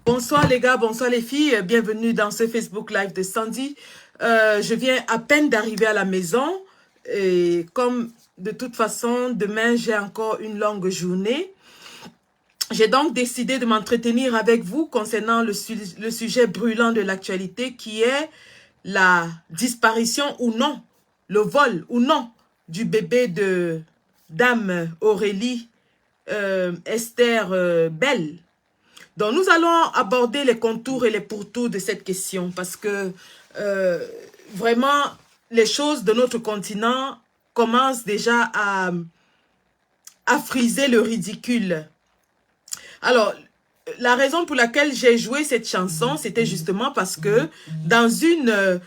Bonsoir les gars, bonsoir les filles, bienvenue dans ce Facebook Live de Sandy. Je viens à peine d'arriver à la maison et comme de toute façon, demain j'ai encore une longue journée. J'ai donc décidé de m'entretenir avec vous concernant le sujet brûlant de l'actualité qui est la disparition ou non, le vol ou non du bébé de Dame Aurélie Esther Bell. Donc, nous allons aborder les contours et les pourtours de cette question parce que vraiment, les choses de notre continent commencent déjà à friser le ridicule. Alors, la raison pour laquelle j'ai joué cette chanson, c'était justement parce que dans une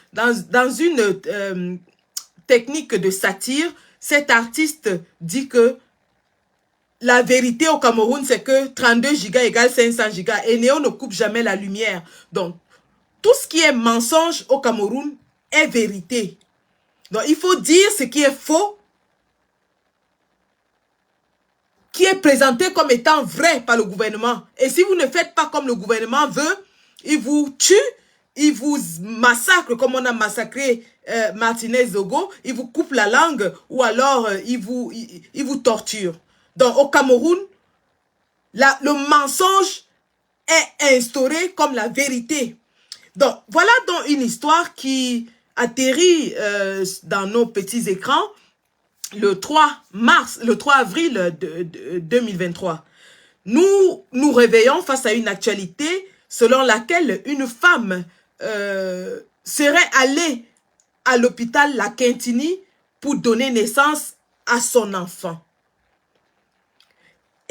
technique de satire, cet artiste dit que la vérité au Cameroun, c'est que 32 gigas égale 500 gigas. Et Néo ne coupe jamais la lumière. Donc, tout ce qui est mensonge au Cameroun est vérité. Donc, il faut dire ce qui est faux, qui est présenté comme étant vrai par le gouvernement. Et si vous ne faites pas comme le gouvernement veut, il vous tue, il vous massacre comme on a massacré Martinez Zogo, il vous coupe la langue ou alors il vous torture. Donc, au Cameroun, le mensonge est instauré comme la vérité. Donc, voilà donc une histoire qui atterrit dans nos petits écrans le 3 avril 2023. Nous nous réveillons face à une actualité selon laquelle une femme serait allée à l'hôpital La Quintini pour donner naissance à son enfant.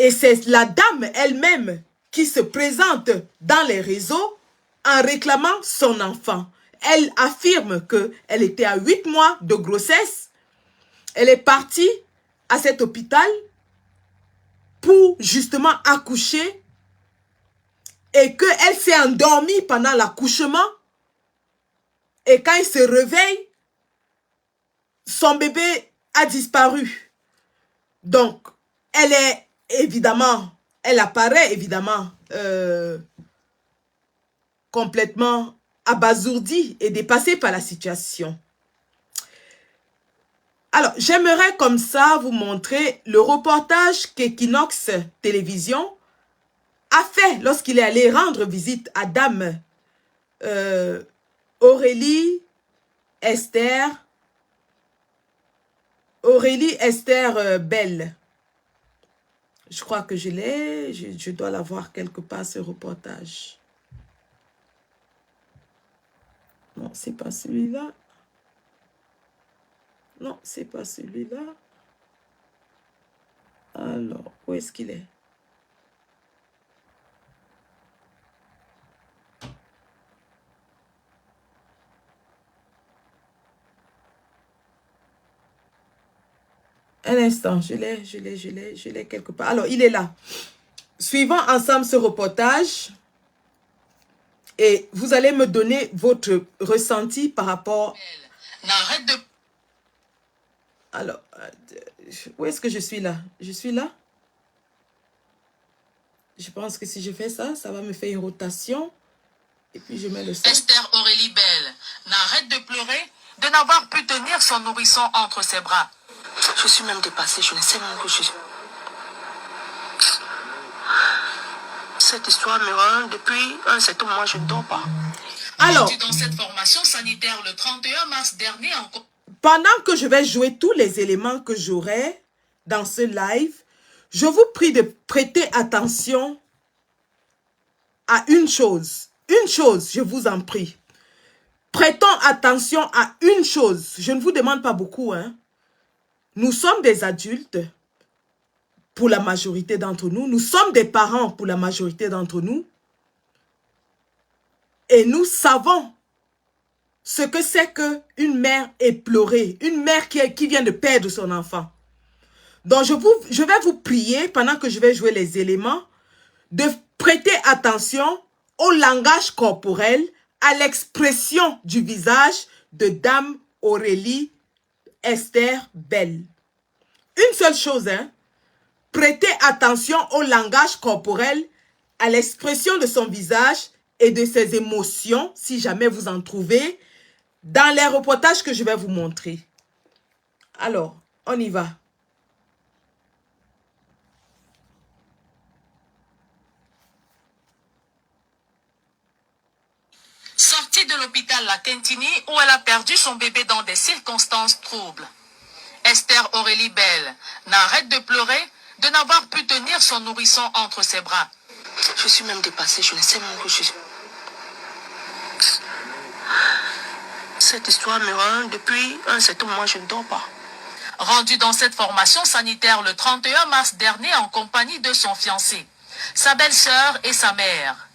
Et c'est la dame elle-même qui se présente dans les réseaux en réclamant son enfant. Elle affirme qu'elle était à 8 mois de grossesse. Elle est partie à cet hôpital pour justement accoucher et qu'elle s'est endormie pendant l'accouchement. Et quand elle se réveille, son bébé a disparu. Donc, elle est évidemment, elle apparaît évidemment complètement abasourdie et dépassée par la situation. Alors, j'aimerais comme ça vous montrer le reportage qu'Equinox Télévision a fait lorsqu'il est allé rendre visite à Dame Aurélie Esther Bell. Je crois que je l'ai, je dois l'avoir quelque part, ce reportage. Non, c'est pas celui-là. Non, c'est pas celui-là. Alors, où est-ce qu'il est? Un instant, je l'ai quelque part. Alors, il est là. Suivons ensemble ce reportage et vous allez me donner votre ressenti par rapport... N'arrête de... Alors, où est-ce que je suis là? Je suis là? Je pense que si je fais ça, ça va me faire une rotation. Et puis je mets le son. Esther Aurélie Bell n'arrête de pleurer de n'avoir pu tenir son nourrisson entre ses bras. Je suis même dépassée, je ne sais même que je... Cette histoire me rend depuis un certain moment, je ne dors pas. Alors, dans cette formation sanitaire le 31 mars dernier encore. Pendant que je vais jouer tous les éléments que j'aurai dans ce live, je vous prie de prêter attention à une chose. Une chose, je vous en prie. Prêtons attention à une chose. Je ne vous demande pas beaucoup, hein. Nous sommes des adultes pour la majorité d'entre nous. Nous sommes des parents pour la majorité d'entre nous. Et nous savons ce que c'est qu'une mère éplorée, une mère qui vient de perdre son enfant. Donc, je vais vous prier, pendant que je vais jouer les éléments, de prêter attention au langage corporel, à l'expression du visage de Dame Aurélie Esther Bell. Une seule chose, hein, prêtez attention au langage corporel à l'expression de son visage et de ses émotions, si jamais vous en trouvez, dans les reportages que je vais vous montrer. Alors, on y va. Sortie de l'hôpital La Quintini où elle a perdu son bébé dans des circonstances troubles. Esther Aurélie Belle n'arrête de pleurer de n'avoir pu tenir son nourrisson entre ses bras. Je suis même dépassée, je ne sais même que je suis... Cette histoire me rend depuis un certain moment, je ne dors pas. Rendue dans cette formation sanitaire le 31 mars dernier en compagnie de son fiancé, sa belle-sœur et sa mère.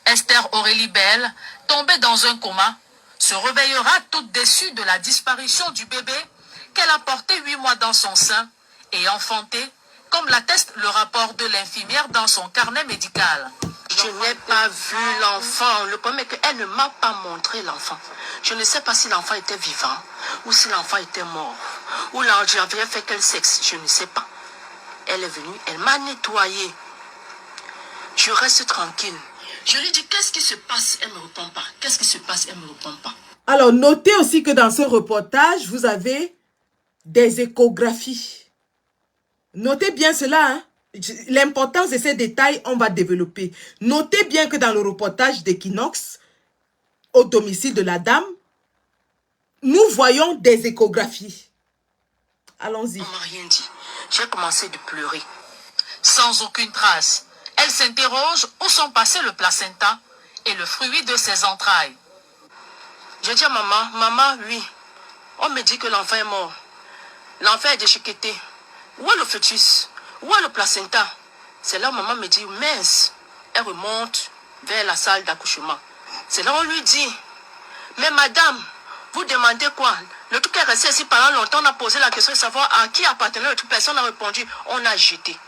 Esther Aurélie Belle, tombée dans un coma, se réveillera toute déçue de la disparition du bébé qu'elle a porté 8 mois dans son sein et enfanté, comme l'atteste le rapport de l'infirmière dans son carnet médical. Je n'ai pas vu l'enfant. Le problème est qu'elle ne m'a pas montré l'enfant. Je ne sais pas si l'enfant était vivant ou si l'enfant était mort. Ou j'avais fait quel sexe, je ne sais pas. Elle est venue, elle m'a nettoyé. Je reste tranquille. Je lui dis, qu'est-ce qui se passe? Elle ne me répond pas. Qu'est-ce qui se passe? Elle ne me répond pas. Alors, notez aussi que dans ce reportage, vous avez des échographies. Notez bien cela, hein. L'importance de ces détails, on va développer. Notez bien que dans le reportage d'Equinox, au domicile de la dame, nous voyons des échographies. Allons-y. On m'a rien dit. J'ai commencé de pleurer. Sans aucune trace. Elle s'interroge où sont passés le placenta et le fruit de ses entrailles. Je dis à maman, oui. On me dit que l'enfant est mort. L'enfant est déchiqueté. Où est le fœtus? Où est le placenta? C'est là où maman me dit, mince. Elle remonte vers la salle d'accouchement. C'est là où on lui dit, mais madame, vous demandez quoi? Le truc est resté ici pendant longtemps. On a posé la question de savoir à qui appartenait le truc. Personne n'a répondu. On a jeté.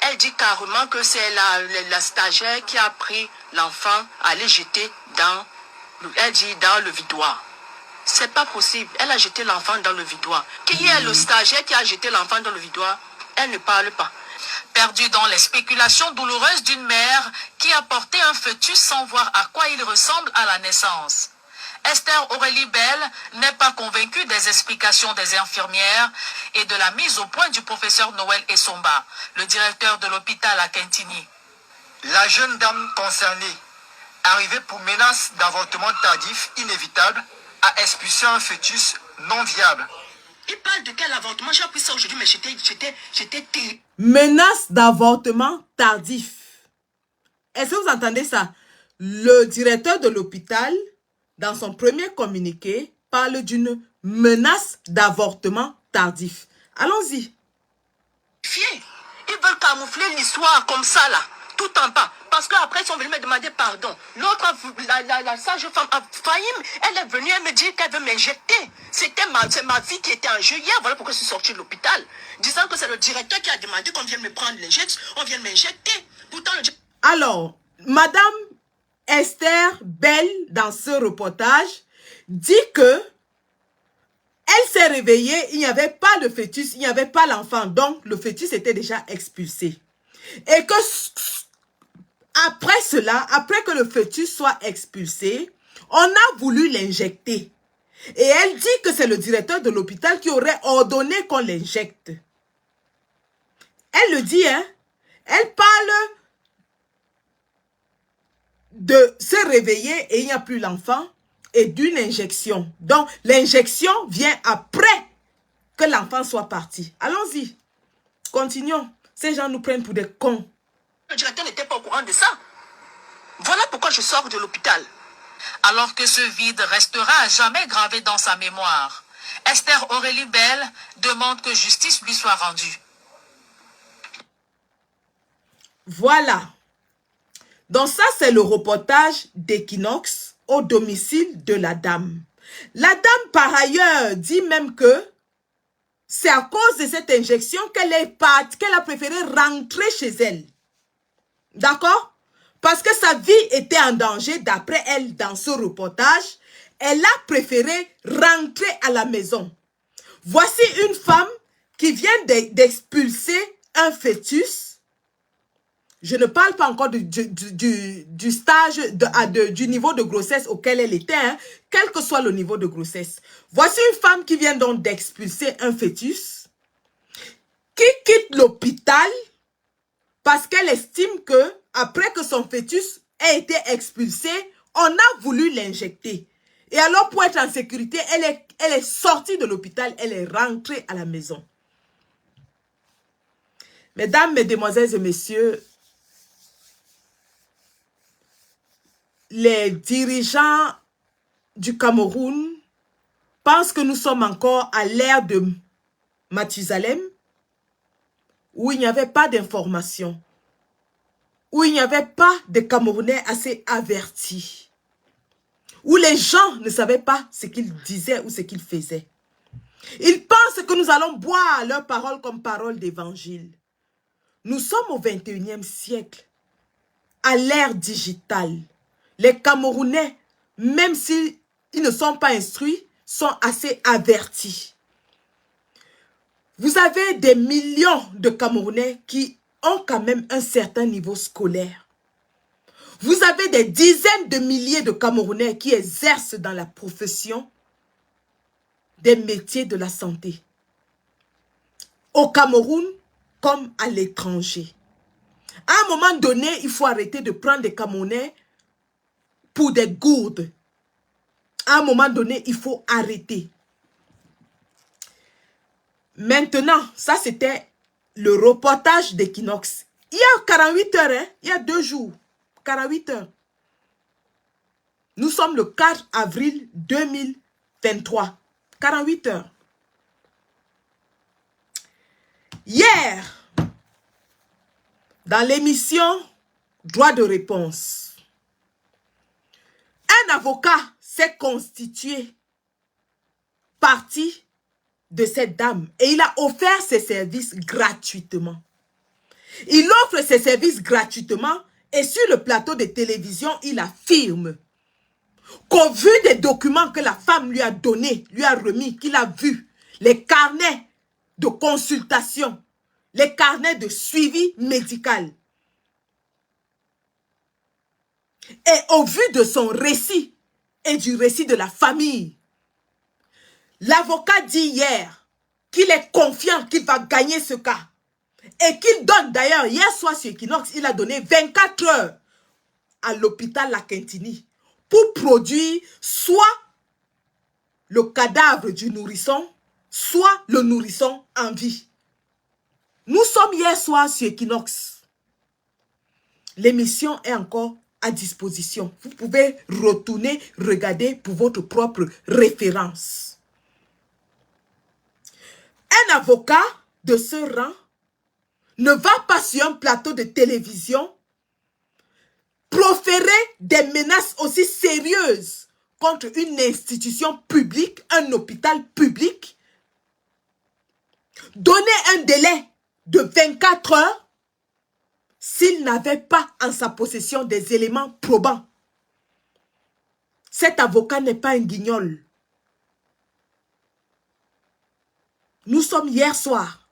Elle dit carrément que c'est la stagiaire qui a pris l'enfant à aller jeter dans le vidoir. C'est pas possible. Elle a jeté l'enfant dans le vidoir. Qui est le stagiaire qui a jeté l'enfant dans le vidoir? Elle ne parle pas. Perdue dans les spéculations douloureuses d'une mère qui a porté un fœtus sans voir à quoi il ressemble à la naissance. Esther Aurélie Belle n'est pas convaincue des explications des infirmières et de la mise au point du professeur Noël Essomba, le directeur de l'hôpital à Quintini. La jeune dame concernée, arrivée pour menace d'avortement tardif inévitable, a expulsé un fœtus non viable. Il parle de quel avortement? J'ai appris ça aujourd'hui, mais j'étais terrible. Menace d'avortement tardif. Est-ce que vous entendez ça? Le directeur de l'hôpital, dans son premier communiqué, parle d'une menace d'avortement tardif. Allons-y. Ils veulent camoufler l'histoire comme ça, là, tout en bas. Parce qu'après, ils sont venus me demander pardon. L'autre, la sage femme, Fahim, elle est venue, elle me dit qu'elle veut m'injecter. C'est ma vie qui était en jeu hier. Voilà pourquoi je suis sortie de l'hôpital. Disant que c'est le directeur qui a demandé qu'on vienne me prendre l'injection, on vienne m'injecter. Pourtant, Alors, Madame Esther Belle, dans ce reportage, dit que elle s'est réveillée, il n'y avait pas de fœtus, il n'y avait pas l'enfant. Donc, le fœtus était déjà expulsé. Et que après cela, après que le fœtus soit expulsé, on a voulu l'injecter. Et elle dit que c'est le directeur de l'hôpital qui aurait ordonné qu'on l'injecte. Elle le dit, hein. Elle parle de se réveiller et il n'y a plus l'enfant et d'une injection. Donc, l'injection vient après que l'enfant soit parti. Allons-y. Continuons. Ces gens nous prennent pour des cons. le directeur n'était pas au courant de ça. Voilà pourquoi je sors de l'hôpital. Alors que ce vide restera à jamais gravé dans sa mémoire, Esther Aurélie Belle demande que justice lui soit rendue. Voilà. Donc ça, c'est le reportage d'Equinox au domicile de la dame. La dame, par ailleurs, dit même que c'est à cause de cette injection qu'elle a préféré rentrer chez elle. D'accord? Parce que sa vie était en danger, d'après elle, dans ce reportage. Elle a préféré rentrer à la maison. Voici une femme qui vient d'expulser un fœtus Je ne parle pas encore du stage, du niveau de grossesse auquel elle était, hein, quel que soit le niveau de grossesse. Voici une femme qui vient donc d'expulser un fœtus, qui quitte l'hôpital parce qu'elle estime que, après que son fœtus ait été expulsé, on a voulu l'injecter. Et alors, pour être en sécurité, elle est sortie de l'hôpital, elle est rentrée à la maison. Mesdames, mesdemoiselles et messieurs, les dirigeants du Cameroun pensent que nous sommes encore à l'ère de Mathusalem, où il n'y avait pas d'information, où il n'y avait pas de Camerounais assez avertis, où les gens ne savaient pas ce qu'ils disaient ou ce qu'ils faisaient. Ils pensent que nous allons boire leurs paroles comme paroles d'évangile. Nous sommes au 21e siècle, à l'ère digitale. Les Camerounais, même s'ils ne sont pas instruits, sont assez avertis. Vous avez des millions de Camerounais qui ont quand même un certain niveau scolaire. Vous avez des dizaines de milliers de Camerounais qui exercent dans la profession des métiers de la santé. Au Cameroun comme à l'étranger. À un moment donné, il faut arrêter de prendre des Camerounais pour des gourdes. À un moment donné, il faut arrêter. Maintenant, ça c'était le reportage d'Equinox. Il y a 48 heures, hein? Il y a 2 jours. 48 heures. Nous sommes le 4 avril 2023. 48 heures. Hier, dans l'émission Droit de réponse, un avocat s'est constitué partie de cette dame et il a offert ses services gratuitement. Il offre ses services gratuitement et sur le plateau de télévision, il affirme qu'au vu des documents que la femme lui a donnés, lui a remis, qu'il a vus, les carnets de consultation, les carnets de suivi médical, et au vu de son récit et du récit de la famille, l'avocat dit hier qu'il est confiant qu'il va gagner ce cas. Et qu'il donne d'ailleurs, hier soir sur Equinox, il a donné 24 heures à l'hôpital La Quintini pour produire soit le cadavre du nourrisson, soit le nourrisson en vie. Nous sommes hier soir sur Equinox. L'émission est encore à disposition. Vous pouvez retourner, regarder pour votre propre référence. Un avocat de ce rang ne va pas sur un plateau de télévision proférer des menaces aussi sérieuses contre une institution publique, un hôpital public, donner un délai de 24 heures s'il n'avait pas en sa possession des éléments probants. Cet avocat n'est pas un guignol. Nous sommes hier soir,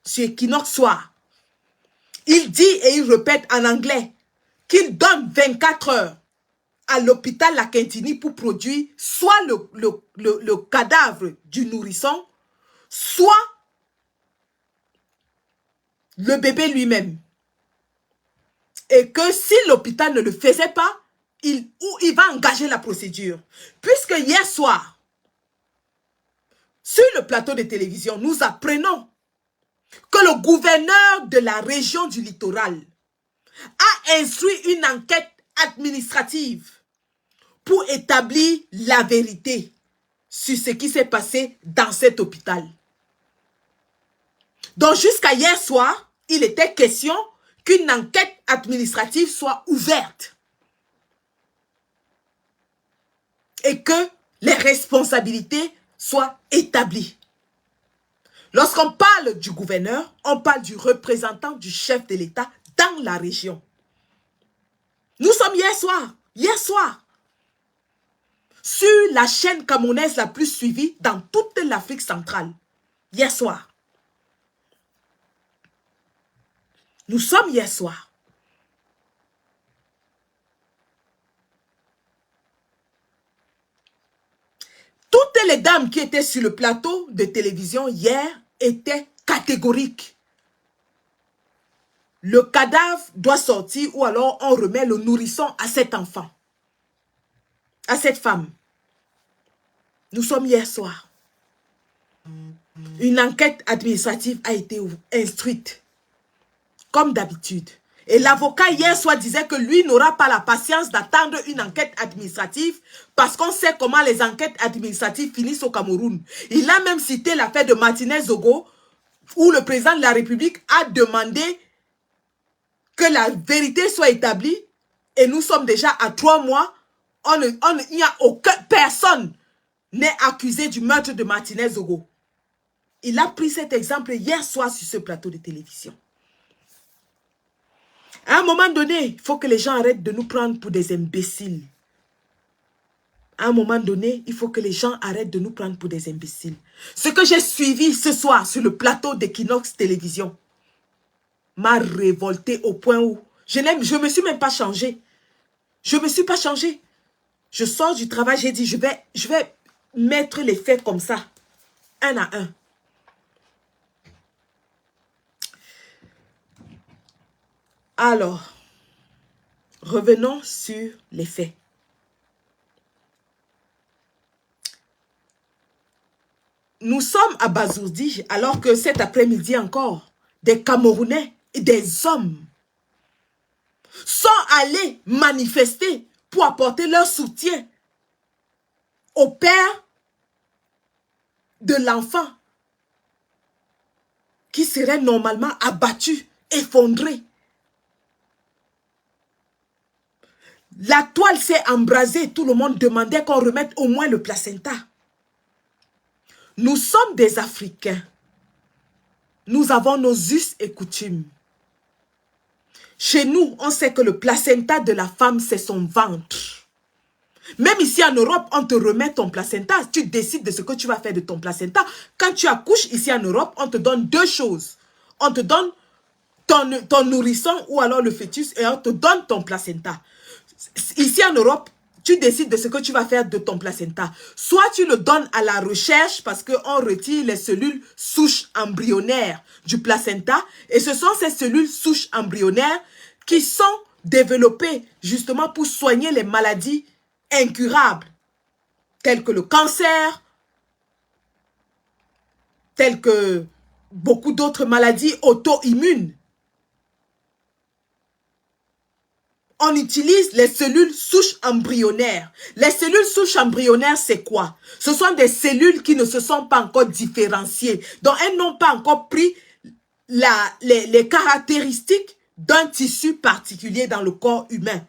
sur Equinox soir. Il dit et il répète en anglais qu'il donne 24 heures à l'hôpital La Quintini pour produire soit le cadavre du nourrisson, soit le bébé lui-même. Et que si l'hôpital ne le faisait pas, il va engager la procédure. Puisque hier soir, sur le plateau de télévision, nous apprenons que le gouverneur de la région du littoral a instruit une enquête administrative pour établir la vérité sur ce qui s'est passé dans cet hôpital. Donc jusqu'à hier soir, il était question qu'une enquête administrative soit ouverte et que les responsabilités soient établies. Lorsqu'on parle du gouverneur, on parle du représentant du chef de l'État dans la région. Nous sommes hier soir, sur la chaîne camerounaise la plus suivie dans toute l'Afrique centrale. Hier soir. Nous sommes hier soir. femmes qui étaient sur le plateau de télévision hier étaient catégoriques. Le cadavre doit sortir ou alors on remet le nourrisson à cet enfant, à cette femme. Nous sommes hier soir. Une enquête administrative a été instruite, comme d'habitude. Et l'avocat hier soir disait que lui n'aura pas la patience d'attendre une enquête administrative parce qu'on sait comment les enquêtes administratives finissent au Cameroun. Il a même cité l'affaire de Martinez Zogo où le président de la République a demandé que la vérité soit établie et nous sommes déjà à 3 mois. Il n'y a aucune personne n'est accusé du meurtre de Martinez Zogo. Il a pris cet exemple hier soir sur ce plateau de télévision. À un moment donné, il faut que les gens arrêtent de nous prendre pour des imbéciles. À un moment donné, il faut que les gens arrêtent de nous prendre pour des imbéciles. Ce que j'ai suivi ce soir sur le plateau d'Equinox Télévision m'a révolté au point où je ne me suis même pas changé. Je ne me suis pas changé. Je sors du travail, j'ai dit, je vais mettre les faits comme ça, un à un. Alors, revenons sur les faits. Nous sommes à Bazourdi, alors que cet après-midi encore, des Camerounais et des hommes sont allés manifester pour apporter leur soutien au père de l'enfant qui serait normalement abattu, effondré. La toile s'est embrasée, tout le monde demandait qu'on remette au moins le placenta. Nous sommes des Africains. Nous avons nos us et coutumes. Chez nous, on sait que le placenta de la femme, c'est son ventre. Même ici en Europe, on te remet ton placenta. Tu décides de ce que tu vas faire de ton placenta. Quand tu accouches ici en Europe, on te donne deux choses. On te donne ton nourrisson ou alors le fœtus et on te donne ton placenta. Ici en Europe, tu décides de ce que tu vas faire de ton placenta. Soit tu le donnes à la recherche parce qu'on retire les cellules souches embryonnaires du placenta. Et ce sont ces cellules souches embryonnaires qui sont développées justement pour soigner les maladies incurables, telles que le cancer, telles que beaucoup d'autres maladies auto-immunes. On utilise les cellules souches embryonnaires. Les cellules souches embryonnaires, c'est quoi? Ce sont des cellules qui ne se sont pas encore différenciées. Donc, elles n'ont pas encore pris les caractéristiques d'un tissu particulier dans le corps humain.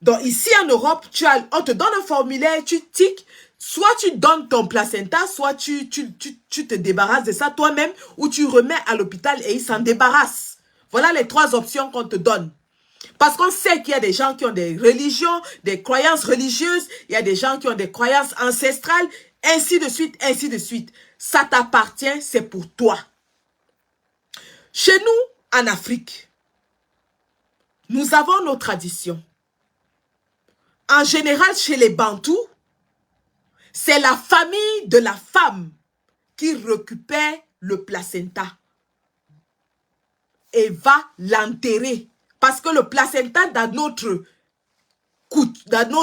Donc, ici en Europe, on te donne un formulaire, tu tiques, soit tu donnes ton placenta, soit tu te débarrasses de ça toi-même, ou tu remets à l'hôpital et ils s'en débarrassent. Voilà les 3 options qu'on te donne. Parce qu'on sait qu'il y a des gens qui ont des religions, des croyances religieuses, il y a des gens qui ont des croyances ancestrales, ainsi de suite, ainsi de suite. Ça t'appartient, c'est pour toi. Chez nous, en Afrique, nous avons nos traditions. En général, chez les Bantous, c'est la famille de la femme qui récupère le placenta et va l'enterrer. Parce que le placenta, dans nos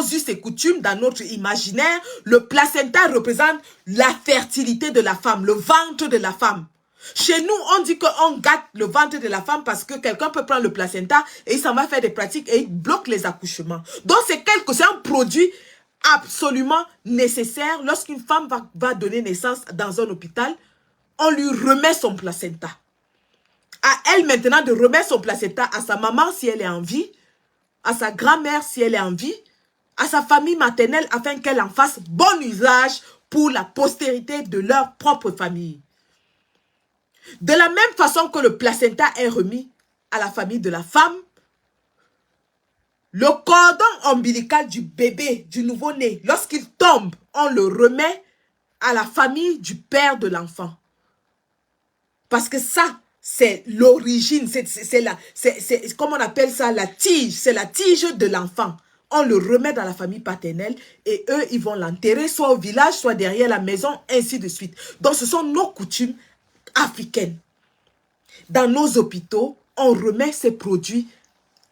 us et coutumes, dans notre imaginaire, le placenta représente la fertilité de la femme, le ventre de la femme. Chez nous, on dit qu'on gâte le ventre de la femme parce que quelqu'un peut prendre le placenta et il s'en va faire des pratiques et il bloque les accouchements. Donc, c'est un produit absolument nécessaire. Lorsqu'une femme va donner naissance dans un hôpital, on lui remet son placenta. À elle maintenant de remettre son placenta à sa maman si elle est en vie, à sa grand-mère si elle est en vie, à sa famille maternelle afin qu'elle en fasse bon usage pour la postérité de leur propre famille. De la même façon que le placenta est remis à la famille de la femme, le cordon ombilical du bébé, du nouveau-né, lorsqu'il tombe, on le remet à la famille du père de l'enfant. Parce que ça, c'est l'origine, c'est comme on appelle ça, la tige, c'est la tige de l'enfant. on le remet dans la famille paternelle et eux, ils vont l'enterrer soit au village, soit derrière la maison, ainsi de suite. Donc, ce sont nos coutumes africaines. Dans nos hôpitaux, on remet ces produits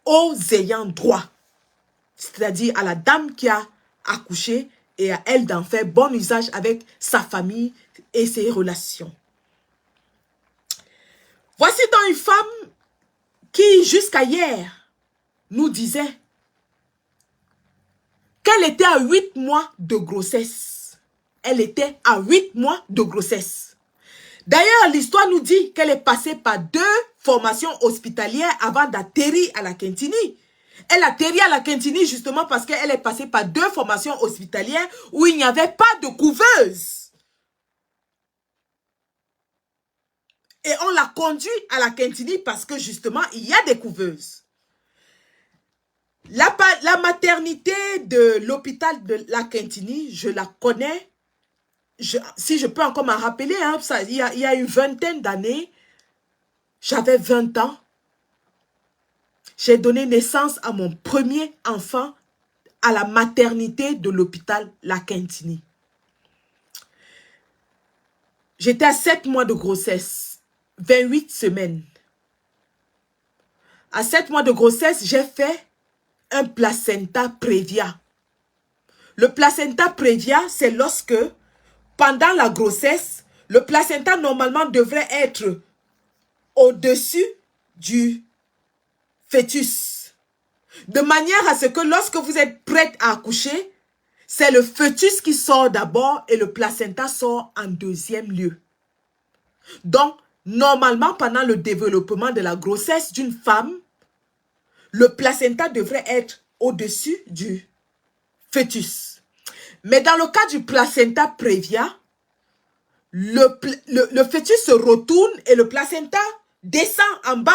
aux ayants droit, c'est-à-dire à la dame qui a accouché et à elle d'en faire bon usage avec sa famille et ses relations. Voici donc une femme qui, jusqu'à hier, nous disait qu'elle était à 8 mois de grossesse. Elle était à 8 mois de grossesse. D'ailleurs, l'histoire nous dit qu'elle est passée par 2 formations hospitalières avant d'atterrir à la Kintini. Elle atterrit à la Kintini justement parce qu'elle est passée par 2 formations hospitalières où il n'y avait pas de couveuse. Et on l'a conduit à la Kintini parce que justement, il y a des couveuses. La maternité de l'hôpital de la Kintini, je la connais. Si je peux encore m'en rappeler, hein, il y a une vingtaine d'années, j'avais 20 ans. J'ai donné naissance à mon premier enfant à la maternité de l'hôpital La Kintini. J'étais à 7 mois de grossesse, 28 semaines. À 7 mois de grossesse, j'ai fait un placenta prévia. Le placenta prévia, c'est lorsque, pendant la grossesse, le placenta normalement devrait être au-dessus du fœtus. De manière à ce que lorsque vous êtes prête à accoucher, c'est le fœtus qui sort d'abord et le placenta sort en deuxième lieu. Donc, normalement, pendant le développement de la grossesse d'une femme, le placenta devrait être au-dessus du fœtus. Mais dans le cas du placenta prévia, le fœtus se retourne et le placenta descend en bas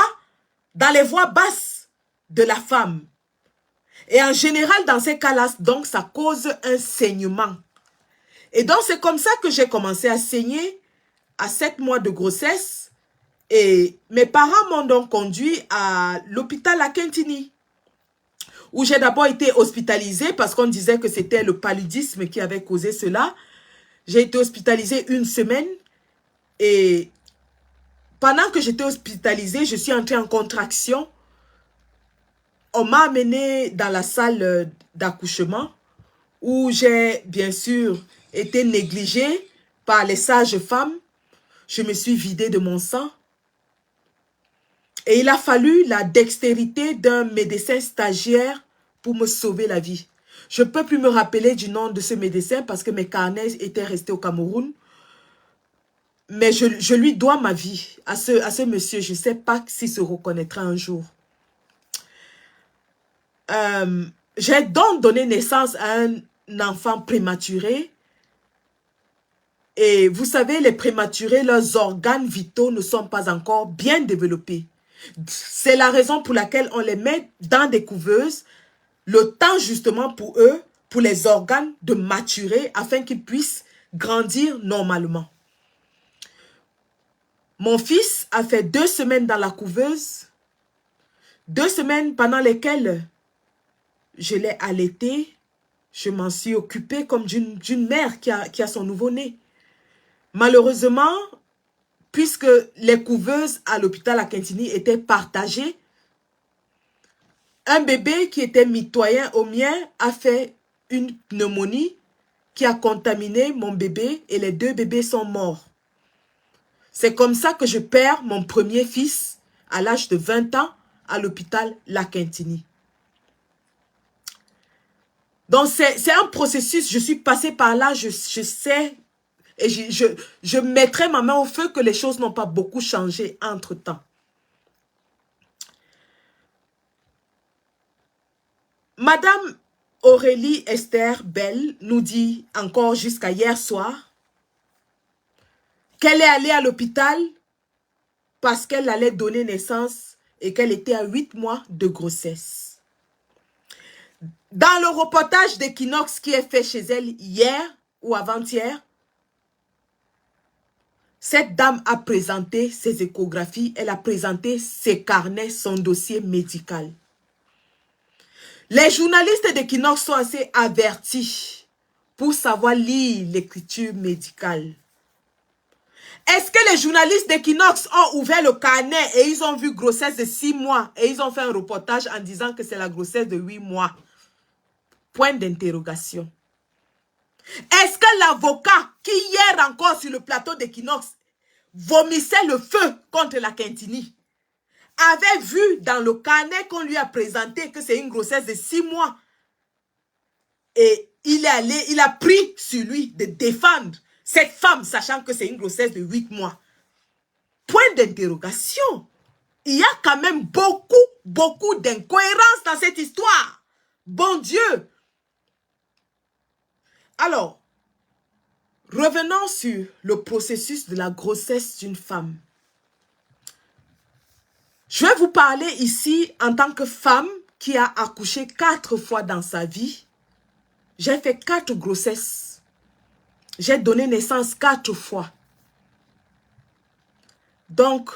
dans les voies basses de la femme. Et en général, dans ces cas-là, donc, ça cause un saignement. Et donc, c'est comme ça que j'ai commencé à saigner à 7 mois de grossesse. Et mes parents m'ont donc conduit à l'hôpital La Kintini, où j'ai d'abord été hospitalisée parce qu'on disait que c'était le paludisme qui avait causé cela. J'ai été hospitalisée 1 semaine et pendant que j'étais hospitalisée, je suis entrée en contraction. On m'a amenée dans la salle d'accouchement où j'ai bien sûr été négligée par les sages-femmes. Je me suis vidée de mon sang. Et il a fallu la dextérité d'un médecin stagiaire pour me sauver la vie. Je ne peux plus me rappeler du nom de ce médecin parce que mes carnets étaient restés au Cameroun. Mais je lui dois ma vie à ce monsieur. Je ne sais pas s'il se reconnaîtra un jour. J'ai donc donné naissance à un enfant prématuré. Et vous savez, les prématurés, leurs organes vitaux ne sont pas encore bien développés. C'est la raison pour laquelle on les met dans des couveuses, le temps justement pour eux, pour les organes de maturer afin qu'ils puissent grandir normalement. Mon fils a fait 2 semaines dans la couveuse, 2 semaines pendant lesquelles je l'ai allaité, je m'en suis occupée comme d'une mère qui a son nouveau-né. Malheureusement, puisque les couveuses à l'hôpital La Kintini étaient partagées, un bébé qui était mitoyen au mien a fait une pneumonie qui a contaminé mon bébé et les 2 bébés sont morts. C'est comme ça que je perds mon premier fils à l'âge de 20 ans à l'hôpital La Kintini. Donc c'est un processus, je suis passée par là, je sais. Et je mettrai ma main au feu que les choses n'ont pas beaucoup changé entre-temps. Madame Aurélie Esther Bell nous dit encore jusqu'à hier soir qu'elle est allée à l'hôpital parce qu'elle allait donner naissance et qu'elle était à 8 mois de grossesse. Dans le reportage d'Equinox qui est fait chez elle hier ou avant-hier, cette dame a présenté ses échographies, elle a présenté ses carnets, son dossier médical. Les journalistes d'Equinox sont assez avertis pour savoir lire l'écriture médicale. Est-ce que les journalistes d'Equinox ont ouvert le carnet et ils ont vu grossesse de 6 mois et ils ont fait un reportage en disant que c'est la grossesse de 8 mois? Point d'interrogation. Est-ce que l'avocat qui hier encore sur le plateau d'Equinox vomissait le feu contre la Quintini avait vu dans le carnet qu'on lui a présenté que c'est une grossesse de 6 mois et il a pris sur lui de défendre cette femme sachant que c'est une grossesse de 8 mois? Point d'interrogation. Il y a quand même beaucoup d'incohérences dans cette histoire. Bon Dieu. Alors, revenons sur le processus de la grossesse d'une femme. Je vais vous parler ici en tant que femme qui a accouché 4 fois dans sa vie. J'ai fait 4 grossesses. J'ai donné naissance 4 fois. Donc,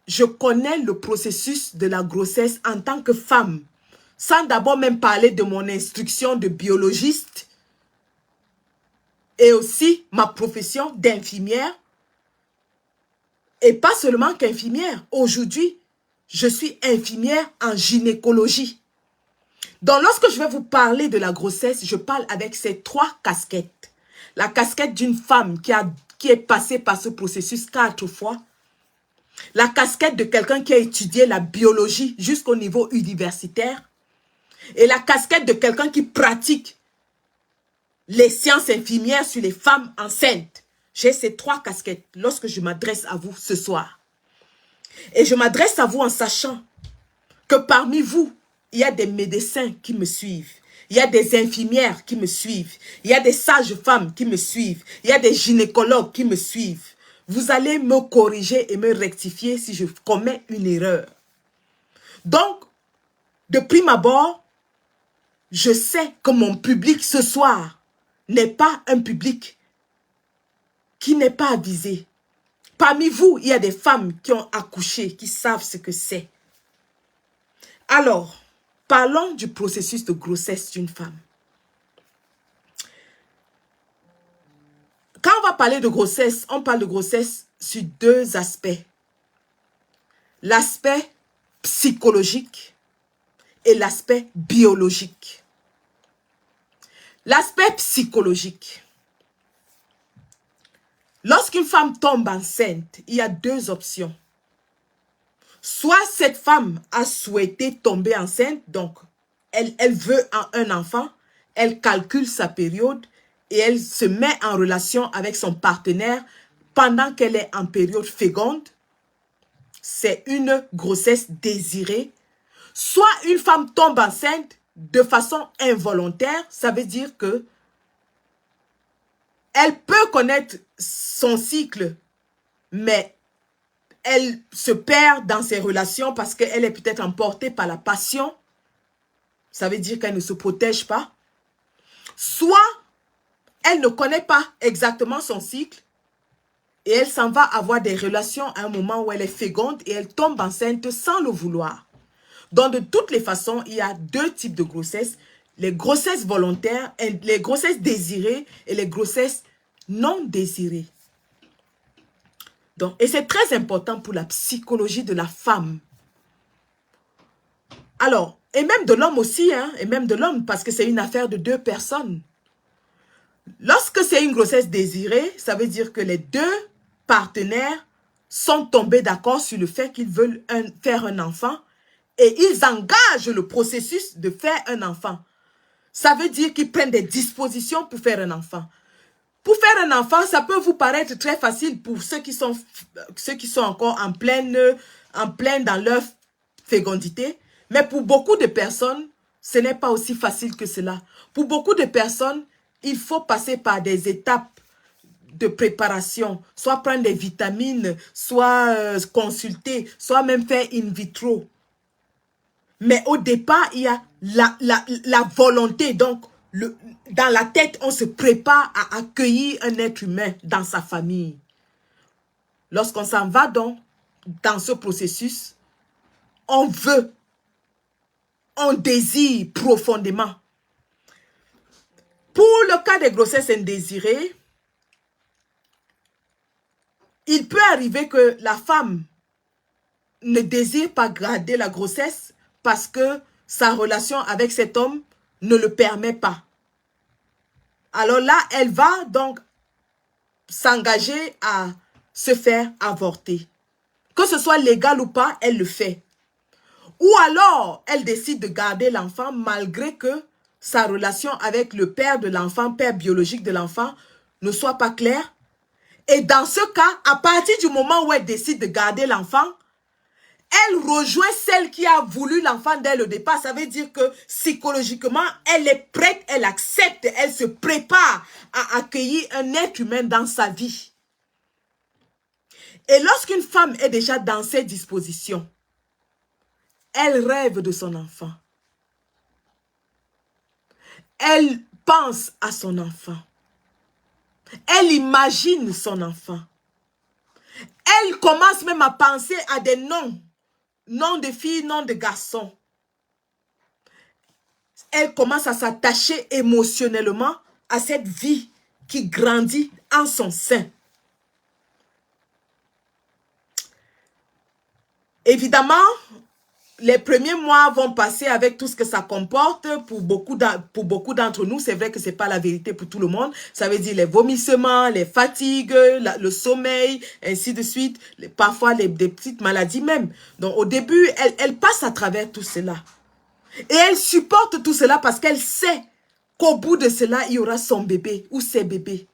je connais le processus de la grossesse en tant que femme, sans d'abord même parler de mon instruction de biologiste et aussi ma profession d'infirmière. Et pas seulement qu'infirmière. Aujourd'hui, je suis infirmière en gynécologie. Donc, lorsque je vais vous parler de la grossesse, je parle avec ces 3 casquettes. La casquette d'une femme qui est passée par ce processus 4 fois. La casquette de quelqu'un qui a étudié la biologie jusqu'au niveau universitaire. Et la casquette de quelqu'un qui pratique les sciences infirmières sur les femmes enceintes. J'ai ces 3 casquettes lorsque je m'adresse à vous ce soir. Et je m'adresse à vous en sachant que parmi vous, il y a des médecins qui me suivent. Il y a des infirmières qui me suivent. Il y a des sages-femmes qui me suivent. Il y a des gynécologues qui me suivent. Vous allez me corriger et me rectifier si je commets une erreur. Donc, de prime abord, je sais que mon public ce soir n'est pas un public qui n'est pas avisé. Parmi vous, il y a des femmes qui ont accouché, qui savent ce que c'est. Alors, parlons du processus de grossesse d'une femme. Quand on va parler de grossesse, on parle de grossesse sur 2 aspects. L'aspect psychologique et l'aspect biologique. L'aspect psychologique. Lorsqu'une femme tombe enceinte, il y a 2 options. Soit cette femme a souhaité tomber enceinte, donc elle veut un enfant, elle calcule sa période et elle se met en relation avec son partenaire pendant qu'elle est en période féconde. C'est une grossesse désirée. Soit une femme tombe enceinte de façon involontaire, ça veut dire que elle peut connaître son cycle, mais elle se perd dans ses relations parce qu'elle est peut-être emportée par la passion. Ça veut dire qu'elle ne se protège pas. Soit elle ne connaît pas exactement son cycle et elle s'en va avoir des relations à un moment où elle est féconde et elle tombe enceinte sans le vouloir. Donc, de toutes les façons, il y a 2 types de grossesses. Les grossesses volontaires, les grossesses désirées et les grossesses non désirées. Donc, et c'est très important pour la psychologie de la femme. Alors, et même de l'homme aussi, hein, et même de l'homme, parce que c'est une affaire de 2 personnes. Lorsque c'est une grossesse désirée, ça veut dire que les 2 partenaires sont tombés d'accord sur le fait qu'ils veulent faire un enfant et ils engagent le processus de faire un enfant. Ça veut dire qu'ils prennent des dispositions pour faire un enfant. Pour faire un enfant, ça peut vous paraître très facile pour ceux qui sont encore en pleine dans leur fécondité. Mais pour beaucoup de personnes, ce n'est pas aussi facile que cela. Pour beaucoup de personnes, il faut passer par des étapes de préparation. Soit prendre des vitamines, soit consulter, soit même faire in vitro. Mais au départ, il y a la volonté. Donc, dans la tête, on se prépare à accueillir un être humain dans sa famille. Lorsqu'on s'en va donc dans ce processus, on veut on désire profondément. Pour le cas des grossesses indésirées, il peut arriver que la femme ne désire pas garder la grossesse parce que sa relation avec cet homme ne le permet pas. Alors là, elle va donc s'engager à se faire avorter. Que ce soit légal ou pas, elle le fait. Ou alors, elle décide de garder l'enfant malgré que sa relation avec le père de l'enfant, père biologique de l'enfant, ne soit pas claire. Et dans ce cas, à partir du moment où elle décide de garder l'enfant, elle rejoint celle qui a voulu l'enfant dès le départ. Ça veut dire que psychologiquement, elle est prête, elle accepte, elle se prépare à accueillir un être humain dans sa vie. Et lorsqu'une femme est déjà dans ces dispositions, elle rêve de son enfant. Elle pense à son enfant. Elle imagine son enfant. Elle commence même à penser à des noms. Nom de filles, nom de garçons. Elle commence à s'attacher émotionnellement à cette vie qui grandit en son sein. Évidemment, les premiers mois vont passer avec tout ce que ça comporte. Pour beaucoup d'entre nous, c'est vrai que ce n'est pas la vérité pour tout le monde. Ça veut dire les vomissements, les fatigues, le sommeil, ainsi de suite. Parfois, des petites maladies même. Donc, au début, elle passe à travers tout cela. Et elle supporte tout cela parce qu'elle sait qu'au bout de cela, il y aura son bébé ou ses bébés.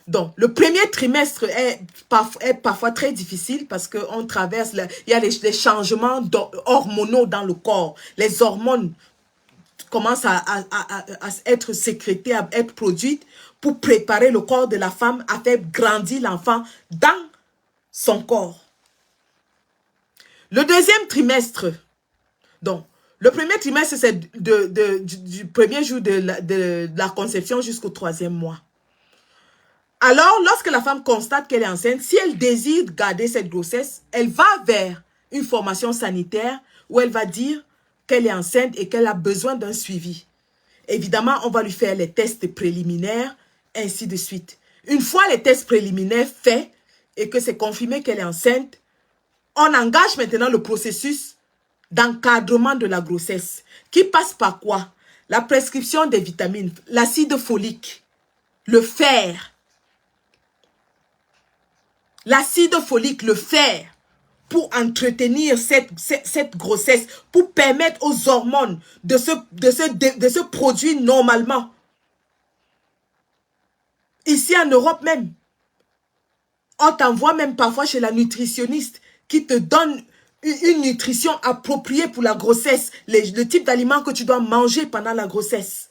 Donc, le premier trimestre est parfois très difficile parce qu'on traverse, il y a les changements hormonaux dans le corps. Les hormones commencent à être sécrétées, à être produites pour préparer le corps de la femme à faire grandir l'enfant dans son corps. Le deuxième trimestre, donc, le premier trimestre, c'est du premier jour de la conception jusqu'au 3e mois. Alors, lorsque la femme constate qu'elle est enceinte, si elle désire garder cette grossesse, elle va vers une formation sanitaire où elle va dire qu'elle est enceinte et qu'elle a besoin d'un suivi. Évidemment, on va lui faire les tests préliminaires, ainsi de suite. Une fois les tests préliminaires faits et que c'est confirmé qu'elle est enceinte, on engage maintenant le processus d'encadrement de la grossesse qui passe par quoi? La prescription des vitamines, l'acide folique, le fer. L'acide folique, le fer, pour entretenir cette grossesse, pour permettre aux hormones de se produire normalement. Ici en Europe même, on t'envoie même parfois chez la nutritionniste qui te donne une nutrition appropriée pour la grossesse, le type d'aliments que tu dois manger pendant la grossesse.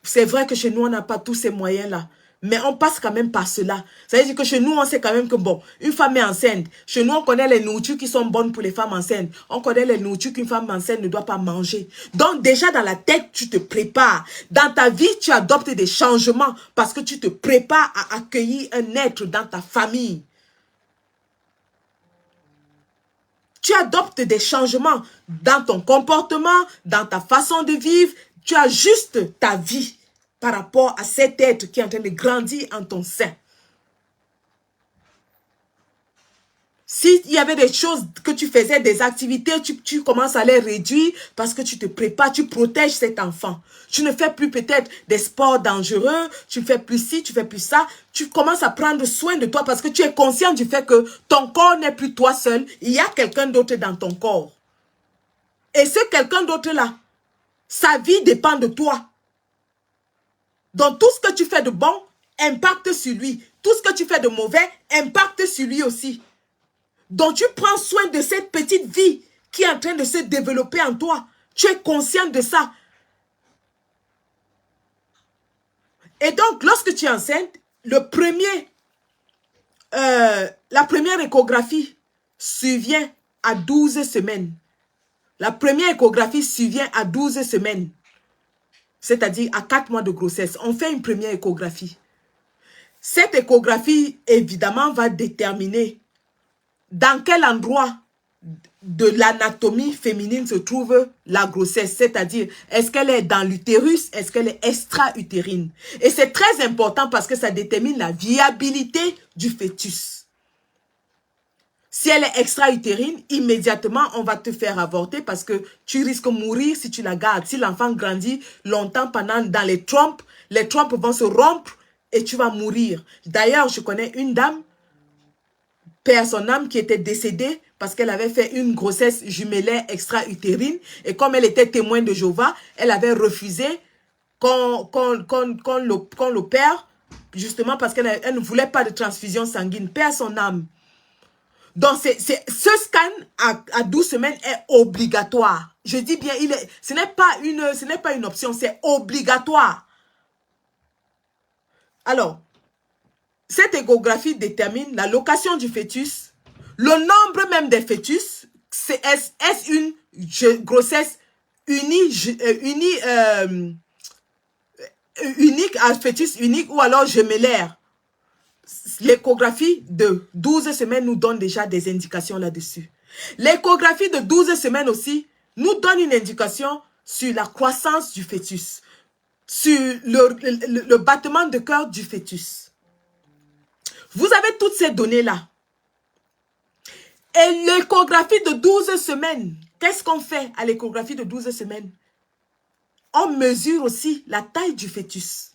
C'est vrai que chez nous, on n'a pas tous ces moyens-là. Mais on passe quand même par cela. Ça veut dire que chez nous, on sait quand même que, bon, une femme est enceinte. Chez nous, on connaît les nourritures qui sont bonnes pour les femmes enceintes. On connaît les nourritures qu'une femme enceinte ne doit pas manger. Donc, déjà, dans la tête, tu te prépares. Dans ta vie, tu adoptes des changements parce que tu te prépares à accueillir un être dans ta famille. Tu adoptes des changements dans ton comportement, dans ta façon de vivre. Tu ajustes ta vie par rapport à cet être qui est en train de grandir en ton sein. S'il y avait des choses que tu faisais, des activités, tu commences à les réduire parce que tu te prépares, tu protèges cet enfant. Tu ne fais plus peut-être des sports dangereux, tu ne fais plus ci, tu ne fais plus ça. Tu commences à prendre soin de toi parce que tu es conscient du fait que ton corps n'est plus toi seul. Il y a quelqu'un d'autre dans ton corps. Et ce quelqu'un d'autre là, sa vie dépend de toi. Donc, tout ce que tu fais de bon impacte sur lui. Tout ce que tu fais de mauvais impacte sur lui aussi. Donc, tu prends soin de cette petite vie qui est en train de se développer en toi. Tu es conscient de ça. Et donc, lorsque tu es enceinte, la première échographie survient à 12 semaines. La première échographie survient à 12 semaines. C'est-à-dire à 4 mois de grossesse. On fait une première échographie. Cette échographie, évidemment, va déterminer dans quel endroit de l'anatomie féminine se trouve la grossesse, c'est-à-dire est-ce qu'elle est dans l'utérus, est-ce qu'elle est extra-utérine. Et c'est très important parce que ça détermine la viabilité du fœtus. Si elle est extra-utérine, immédiatement, on va te faire avorter parce que tu risques de mourir si tu la gardes. Si l'enfant grandit longtemps dans les trompes vont se rompre et tu vas mourir. D'ailleurs, je connais une dame, paix à son âme, qui était décédée parce qu'elle avait fait une grossesse jumellaire extra-utérine. Et comme elle était témoin de Jéhovah, elle avait refusé qu'on l'opère, justement parce qu'elle ne voulait pas de transfusion sanguine. Paix à son âme. Donc, ce scan à 12 semaines est obligatoire. Je dis bien, ce n'est pas une option, c'est obligatoire. Alors, cette échographie détermine la location du fœtus, le nombre même des fœtus. Est-ce une grossesse unique, un fœtus unique ou alors gemellaire? L'échographie de 12 semaines nous donne déjà des indications là-dessus. L'échographie de 12 semaines aussi nous donne une indication sur la croissance du fœtus, sur le battement de cœur du fœtus. Vous avez toutes ces données-là. Et l'échographie de 12 semaines, qu'est-ce qu'on fait à l'échographie de 12 semaines? On mesure aussi la taille du fœtus.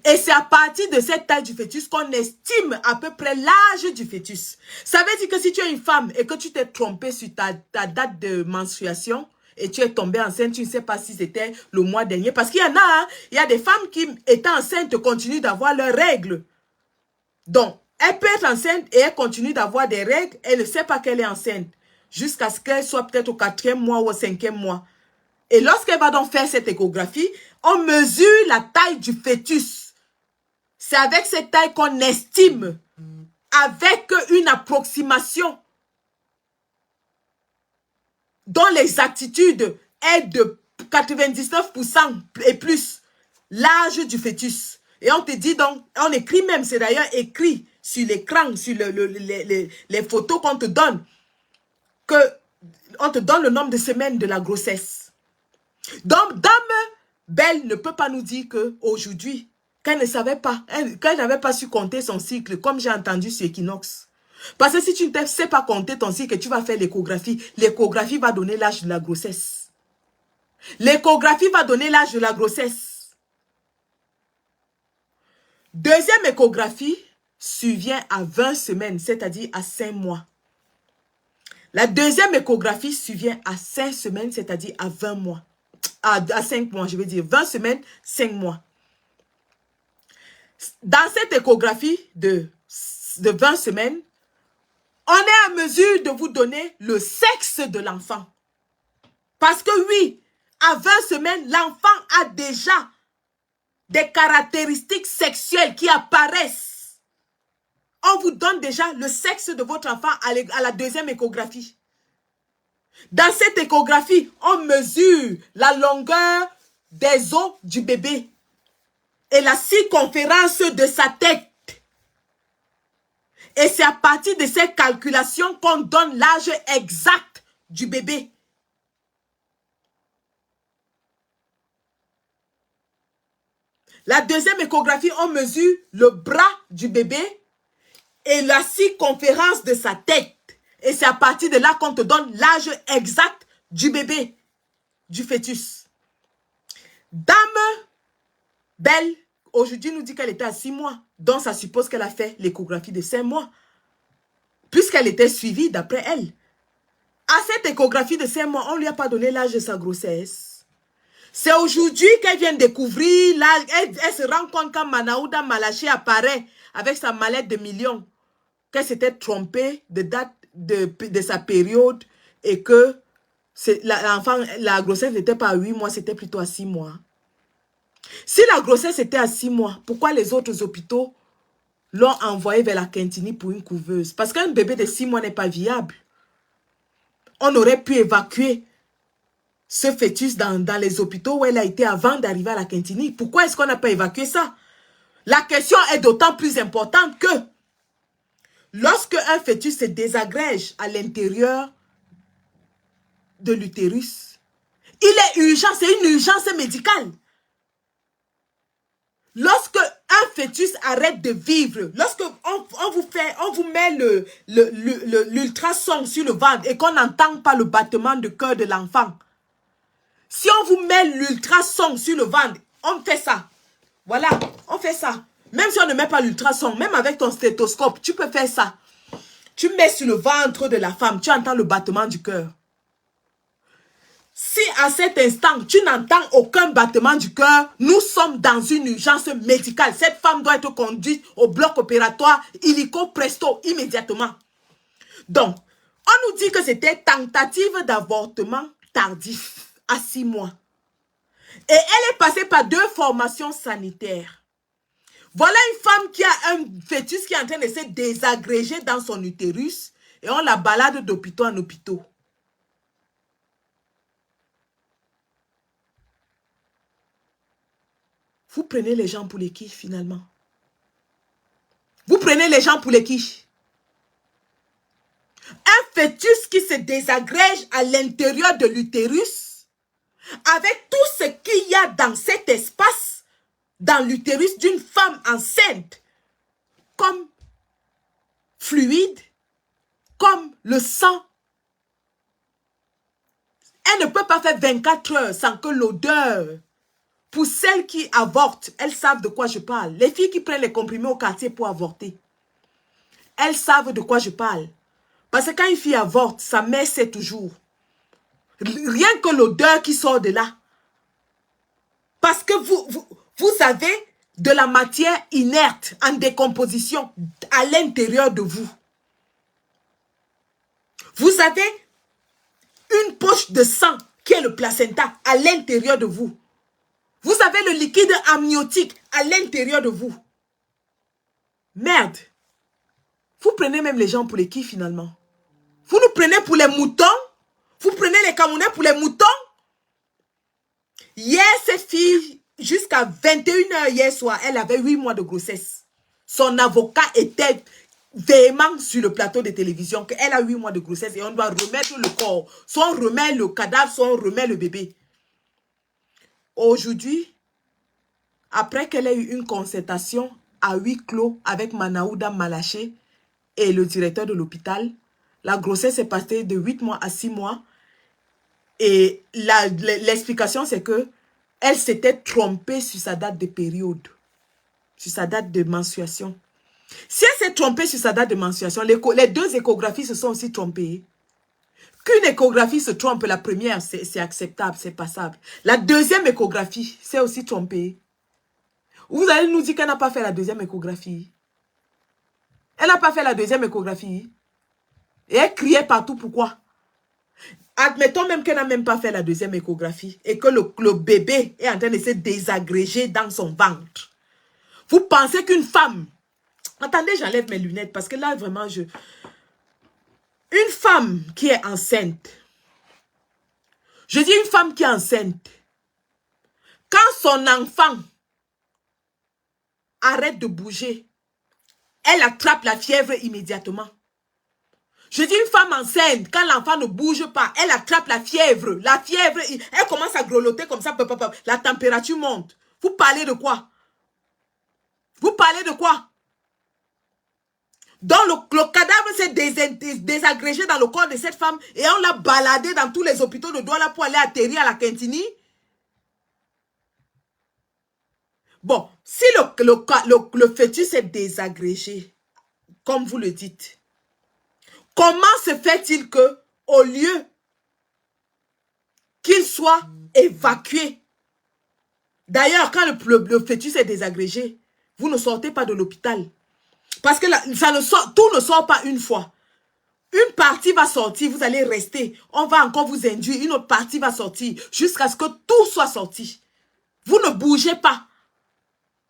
Et c'est à partir de cette taille du fœtus qu'on estime à peu près l'âge du fœtus. Ça veut dire que si tu es une femme et que tu t'es trompée sur ta date de menstruation et tu es tombée enceinte, tu ne sais pas si c'était le mois dernier. Parce qu'il y en a, hein, il y a des femmes qui, étant enceintes, continuent d'avoir leurs règles. Donc, elle peut être enceinte et elle continue d'avoir des règles. Elle ne sait pas qu'elle est enceinte. Jusqu'à ce qu'elle soit peut-être au 4e mois ou au 5e mois. Et lorsqu'elle va donc faire cette échographie, on mesure la taille du fœtus. C'est avec cette taille qu'on estime, avec une approximation dont l'exactitude est de 99% et plus, l'âge du fœtus. Et on te dit donc, on écrit même, c'est d'ailleurs écrit sur l'écran, sur les photos qu'on te donne, on te donne le nombre de semaines de la grossesse. Donc, Dame Belle ne peut pas nous dire qu'aujourd'hui, qu'elle ne savait pas, qu'elle n'avait pas su compter son cycle, comme j'ai entendu sur Equinox. Parce que si tu ne sais pas compter ton cycle, tu vas faire l'échographie. L'échographie va donner l'âge de la grossesse. L'échographie va donner l'âge de la grossesse. Deuxième échographie survient à 20 semaines, c'est-à-dire à 5 mois. La deuxième échographie survient à 5 semaines, c'est-à-dire à 20 mois. À 5 mois, je veux dire 20 semaines, 5 mois. Dans cette échographie de 20 semaines, on est à mesure de vous donner le sexe de l'enfant. Parce que oui, à 20 semaines, l'enfant a déjà des caractéristiques sexuelles qui apparaissent. On vous donne déjà le sexe de votre enfant à la deuxième échographie. Dans cette échographie, on mesure la longueur des os du bébé et la circonférence de sa tête. Et c'est à partir de ces calculations qu'on donne l'âge exact du bébé. La deuxième échographie, on mesure le bras du bébé et la circonférence de sa tête. Et c'est à partir de là qu'on te donne l'âge exact du bébé, du fœtus. Dame Belle, aujourd'hui, nous dit qu'elle était à 6 mois. Donc, ça suppose qu'elle a fait l'échographie de 5 mois. Puisqu'elle était suivie d'après elle. À cette échographie de 5 mois, on ne lui a pas donné l'âge de sa grossesse. C'est aujourd'hui qu'elle vient découvrir l'âge. Elle se rend compte quand Manaouda Malaché apparaît avec sa mallette de millions. Qu'elle s'était trompée de date de sa période et que la grossesse n'était pas à 8 mois, c'était plutôt à 6 mois. Si la grossesse était à 6 mois, pourquoi les autres hôpitaux l'ont envoyé vers la Quintini pour une couveuse? Parce qu'un bébé de 6 mois n'est pas viable. On aurait pu évacuer ce fœtus dans les hôpitaux où elle a été avant d'arriver à la Quintini. Pourquoi est-ce qu'on n'a pas évacué ça? La question est d'autant plus importante que lorsque un fœtus se désagrège à l'intérieur de l'utérus, il est urgent, c'est une urgence médicale. Lorsque un fœtus arrête de vivre, lorsque on vous met l'ultrason sur le ventre et qu'on n'entend pas le battement de cœur de l'enfant, si on vous met l'ultrason sur le ventre, on fait ça. Voilà, on fait ça. Même si on ne met pas l'ultrason, même avec ton stéthoscope, tu peux faire ça. Tu mets sur le ventre de la femme, tu entends le battement du cœur. Si à cet instant, tu n'entends aucun battement du cœur, nous sommes dans une urgence médicale. Cette femme doit être conduite au bloc opératoire, illico presto, immédiatement. Donc, on nous dit que c'était tentative d'avortement tardif à 6 mois. Et elle est passée par 2 formations sanitaires. Voilà une femme qui a un fœtus qui est en train de se désagréger dans son utérus et on la balade d'hôpital en hôpital. Vous prenez les gens pour les qui finalement? Vous prenez les gens pour les qui? Un fœtus qui se désagrège à l'intérieur de l'utérus, avec tout ce qu'il y a dans cet espace, dans l'utérus d'une femme enceinte, comme fluide, comme le sang. Elle ne peut pas faire 24 heures sans que l'odeur. Pour celles qui avortent, elles savent de quoi je parle. Les filles qui prennent les comprimés au quartier pour avorter, elles savent de quoi je parle. Parce que quand une fille avorte, sa mère sait toujours. Rien que l'odeur qui sort de là. Parce que vous avez de la matière inerte en décomposition à l'intérieur de vous. Vous avez une poche de sang qui est le placenta à l'intérieur de vous. Vous avez le liquide amniotique à l'intérieur de vous. Merde. Vous prenez même les gens pour les qui finalement? Vous nous prenez pour les moutons? Vous prenez les Camerounais pour les moutons? Hier, cette fille, jusqu'à 21 h hier soir, elle avait 8 mois de grossesse. Son avocat était véhément sur le plateau de télévision qu'elle a 8 mois de grossesse et on doit remettre le corps. Soit on remet le cadavre, soit on remet le bébé. Aujourd'hui, après qu'elle ait eu une concertation à huis clos avec Manaouda Malaché et le directeur de l'hôpital, la grossesse est passée de 8 mois à 6 mois. Et l'explication, c'est que elle s'était trompée sur sa date de période, sur sa date de menstruation. Si elle s'est trompée sur sa date de menstruation, les 2 échographies se sont aussi trompées. Qu'une échographie se trompe, la première, c'est acceptable, c'est passable. La deuxième échographie, c'est aussi trompé. Vous allez nous dire qu'elle n'a pas fait la deuxième échographie. Elle n'a pas fait la deuxième échographie. Et elle criait partout, pourquoi? Admettons même qu'elle n'a même pas fait la deuxième échographie et que le bébé est en train de se désagréger dans son ventre. Vous pensez qu'une femme... Attendez, j'enlève mes lunettes parce que là, vraiment, Une femme qui est enceinte, je dis une femme qui est enceinte, quand son enfant arrête de bouger, elle attrape la fièvre immédiatement. Je dis une femme enceinte, quand l'enfant ne bouge pas, elle attrape la fièvre. La fièvre, elle commence à grelotter comme ça, la température monte. Vous parlez de quoi? Vous parlez de quoi? Donc le cadavre s'est désagrégé dans le corps de cette femme et on l'a baladé dans tous les hôpitaux de Douala pour aller atterrir à la Quintini. Bon, si le fœtus est désagrégé, comme vous le dites, comment se fait-il que, au lieu qu'il soit évacué, d'ailleurs, quand le fœtus est désagrégé, vous ne sortez pas de l'hôpital. Parce que tout ne sort pas une fois. Une partie va sortir, vous allez rester. On va encore vous induire, une autre partie va sortir jusqu'à ce que tout soit sorti. Vous ne bougez pas.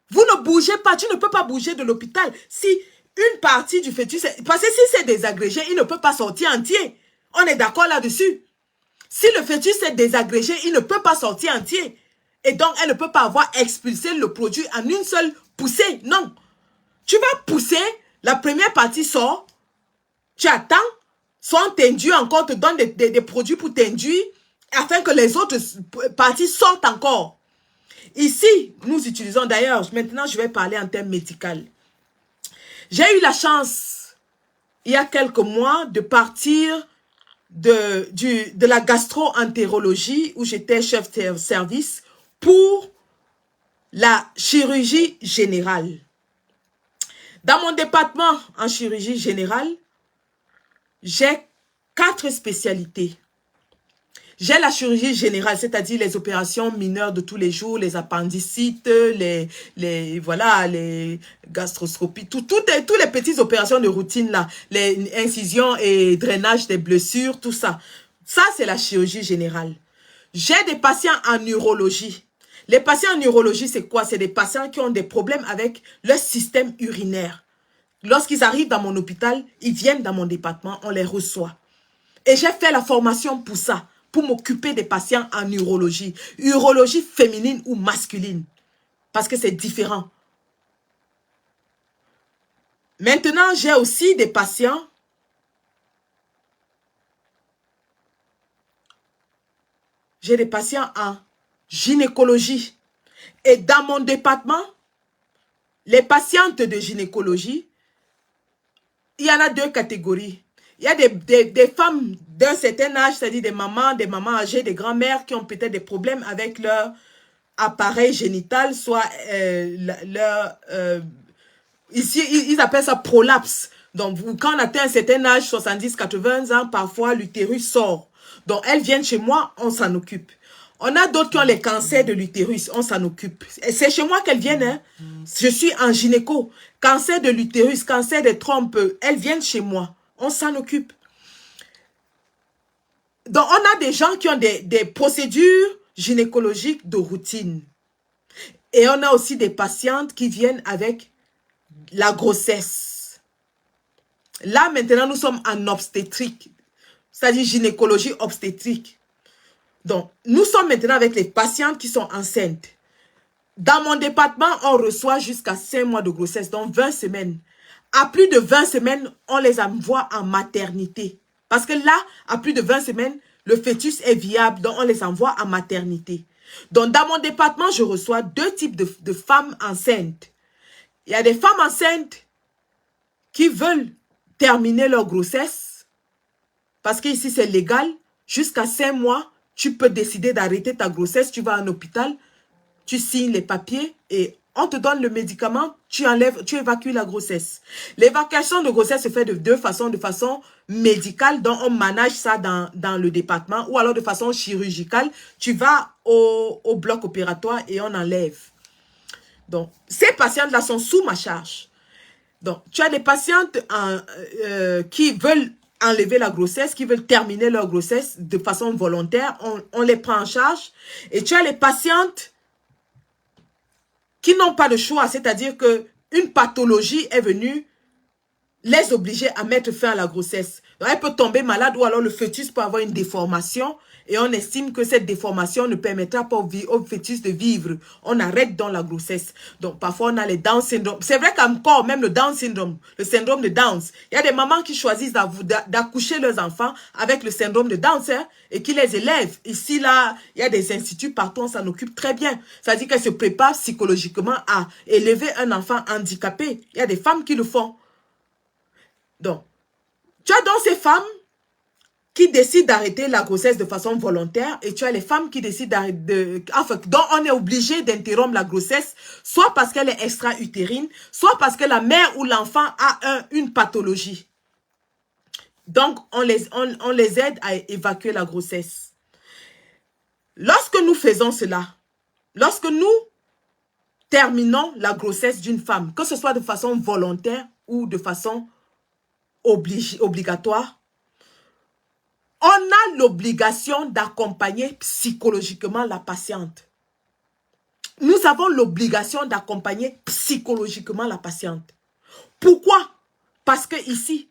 Vous ne bougez pas, tu ne peux pas bouger de l'hôpital. Si une partie du fœtus, parce que si c'est désagrégé, il ne peut pas sortir entier. On est d'accord là-dessus. Si le fœtus est désagrégé, il ne peut pas sortir entier. Et donc, elle ne peut pas avoir expulsé le produit en une seule poussée. Non. Tu vas pousser, la première partie sort, Tu attends, soit on t'induit encore, on te donne des produits pour t'induire, afin que les autres parties sortent encore. Ici, nous utilisons d'ailleurs, maintenant je vais parler en termes médicaux. J'ai eu la chance, il y a quelques mois, de partir de la gastro-entérologie où j'étais chef de service pour la chirurgie générale. Dans mon département en chirurgie générale, j'ai 4 spécialités. J'ai la chirurgie générale, c'est-à-dire les opérations mineures de tous les jours, les appendicites, les gastroscopies, toutes les petites opérations de routine là, les incisions et drainage des blessures, tout ça. Ça, c'est la chirurgie générale. J'ai des patients en neurologie. Les patients en neurologie, c'est quoi? C'est des patients qui ont des problèmes avec leur système urinaire. Lorsqu'ils arrivent dans mon hôpital, ils viennent dans mon département, on les reçoit. Et j'ai fait la formation pour ça, pour m'occuper des patients en urologie. Urologie féminine ou masculine. Parce que c'est différent. Maintenant, j'ai aussi des patients en gynécologie. Et dans mon département, les patientes de gynécologie, il y en a 2 catégories. Il y a des femmes d'un certain âge, c'est-à-dire des mamans âgées, des grands-mères qui ont peut-être des problèmes avec leur appareil génital, soit ici, ils appellent ça prolapse. Donc, quand on atteint un certain âge, 70-80 ans, parfois l'utérus sort. Donc, elles viennent chez moi, on s'en occupe. On a d'autres qui ont les cancers de l'utérus, on s'en occupe. C'est chez moi qu'elles viennent. Hein. Je suis en gynéco. Cancer de l'utérus, cancer des trompes, elles viennent chez moi. On s'en occupe. Donc, on a des gens qui ont des procédures gynécologiques de routine. Et on a aussi des patientes qui viennent avec la grossesse. Là, maintenant, nous sommes en obstétrique, c'est-à-dire gynécologie obstétrique. Donc, nous sommes maintenant avec les patientes qui sont enceintes. Dans mon département, on reçoit jusqu'à 5 mois de grossesse, donc 20 semaines. À plus de 20 semaines, on les envoie en maternité. Parce que là, à plus de 20 semaines, le fœtus est viable, donc on les envoie en maternité. Donc, dans mon département, je reçois 2 types de femmes enceintes. Il y a des femmes enceintes qui veulent terminer leur grossesse, parce qu'ici, c'est légal. Jusqu'à 5 mois, tu peux décider d'arrêter ta grossesse, tu vas en hôpital, tu signes les papiers et on te donne le médicament, tu évacues la grossesse. L'évacuation de grossesse se fait de 2 façons, de façon médicale, donc on manage ça dans le département, ou alors de façon chirurgicale, tu vas au bloc opératoire et on enlève. Donc, ces patientes-là sont sous ma charge. Donc, tu as des patientes qui veulent enlever la grossesse, qui veulent terminer leur grossesse de façon volontaire, on les prend en charge. Et tu as les patientes qui n'ont pas de choix, c'est-à-dire qu'une pathologie est venue les obliger à mettre fin à la grossesse. Donc, elle peut tomber malade ou alors le fœtus peut avoir une déformation et on estime que cette déformation ne permettra pas au fœtus de vivre. On arrête dans la grossesse. Donc, parfois, on a les Down syndrome. C'est vrai qu'encore, même le Down syndrome, le syndrome de Down, il y a des mamans qui choisissent d'accoucher leurs enfants avec le syndrome de Down et qui les élèvent. Ici, là, il y a des instituts partout, on s'en occupe très bien. C'est-à-dire qu'elles se préparent psychologiquement à élever un enfant handicapé. Il y a des femmes qui le font. Donc, tu as donc ces femmes qui décident d'arrêter la grossesse de façon volontaire et tu as les femmes qui décident dont on est obligé d'interrompre la grossesse, soit parce qu'elle est extra-utérine, soit parce que la mère ou l'enfant a une pathologie. Donc, on les aide à évacuer la grossesse. Lorsque nous faisons cela, lorsque nous terminons la grossesse d'une femme, que ce soit de façon volontaire ou de façon obligatoire, on a l'obligation d'accompagner psychologiquement la patiente. Nous avons l'obligation d'accompagner psychologiquement la patiente. Pourquoi? Parce que ici,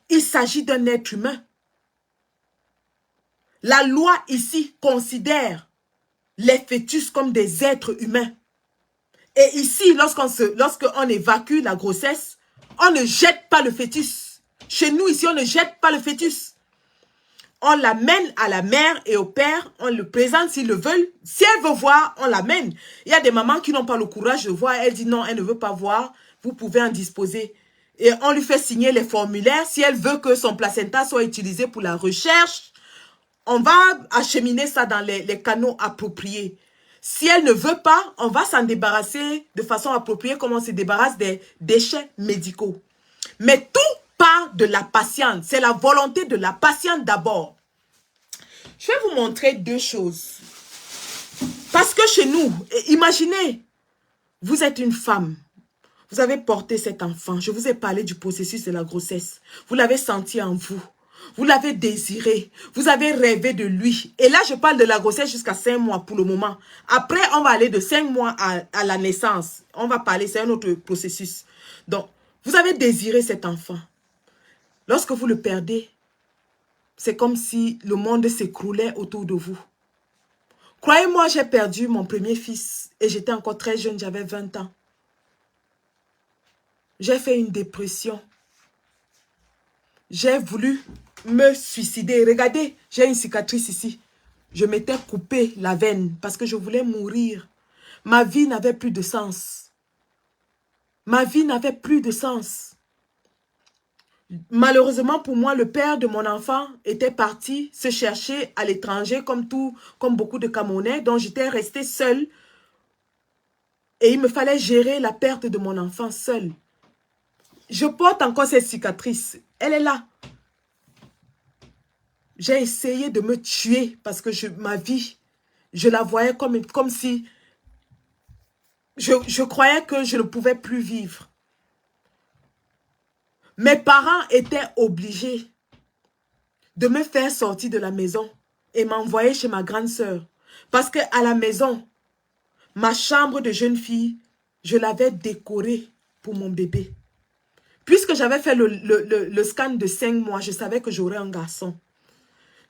il s'agit d'un être humain. La loi ici considère les fœtus comme des êtres humains. Et ici, lorsqu'on évacue la grossesse, on ne jette pas le fœtus. Chez nous, ici, on ne jette pas le fœtus. On l'amène à la mère et au père, on le présente s'ils le veulent. Si elle veut voir, on l'amène. Il y a des mamans qui n'ont pas le courage de voir. Elle dit non, elle ne veut pas voir. Vous pouvez en disposer. Et on lui fait signer les formulaires. Si elle veut que son placenta soit utilisé pour la recherche, on va acheminer ça dans les canaux appropriés. Si elle ne veut pas, on va s'en débarrasser de façon appropriée comme on se débarrasse des déchets médicaux. Mais tout part de la patiente. C'est la volonté de la patiente d'abord. Je vais vous montrer deux choses. Parce que chez nous, imaginez, vous êtes une femme. Vous avez porté cet enfant. Je vous ai parlé du processus de la grossesse. Vous l'avez senti en vous. Vous l'avez désiré. Vous avez rêvé de lui. Et là, je parle de la grossesse jusqu'à 5 mois pour le moment. Après, on va aller de 5 mois à la naissance. On va parler, c'est un autre processus. Donc, vous avez désiré cet enfant. Lorsque vous le perdez, c'est comme si le monde s'écroulait autour de vous. Croyez-moi, j'ai perdu mon premier fils et j'étais encore très jeune, j'avais 20 ans. J'ai fait une dépression. J'ai voulu me suicider. Regardez, j'ai une cicatrice ici. Je m'étais coupé la veine parce que je voulais mourir. Ma vie n'avait plus de sens. Ma vie n'avait plus de sens. Malheureusement pour moi, le père de mon enfant était parti se chercher à l'étranger comme beaucoup de Camerounais. Donc j'étais restée seule. Et il me fallait gérer la perte de mon enfant seule. Je porte encore cette cicatrice. Elle est là. J'ai essayé de me tuer parce que ma vie, je la voyais comme si je croyais que je ne pouvais plus vivre. Mes parents étaient obligés de me faire sortir de la maison et m'envoyer chez ma grande sœur. Parce qu'à la maison, ma chambre de jeune fille, je l'avais décorée pour mon bébé. Puisque j'avais fait le scan de 5 mois, je savais que j'aurais un garçon.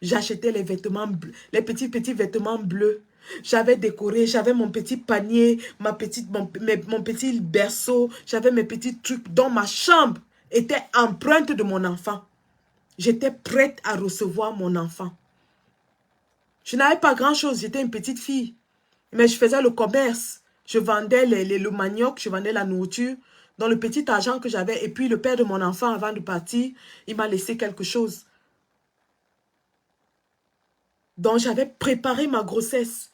J'achetais les vêtements bleus, les petits vêtements bleus. J'avais décoré, j'avais mon petit panier, mon petit berceau, j'avais mes petits trucs dont ma chambre était empreinte de mon enfant. J'étais prête à recevoir mon enfant. Je n'avais pas grand-chose, j'étais une petite fille. Mais je faisais le commerce. Je vendais le manioc, je vendais la nourriture. Dans le petit argent que j'avais. Et puis le père de mon enfant, avant de partir, il m'a laissé quelque chose. Donc j'avais préparé ma grossesse.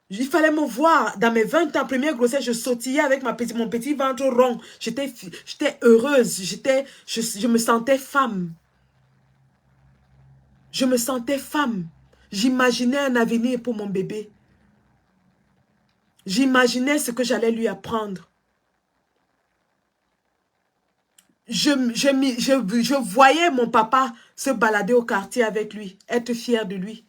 Il fallait me voir. Dans mes 20 ans, première grossesse, je sautillais avec mon petit ventre rond. J'étais heureuse. Je me sentais femme. Je me sentais femme. J'imaginais un avenir pour mon bébé. J'imaginais ce que j'allais lui apprendre. Je voyais mon papa se balader au quartier avec lui, être fier de lui.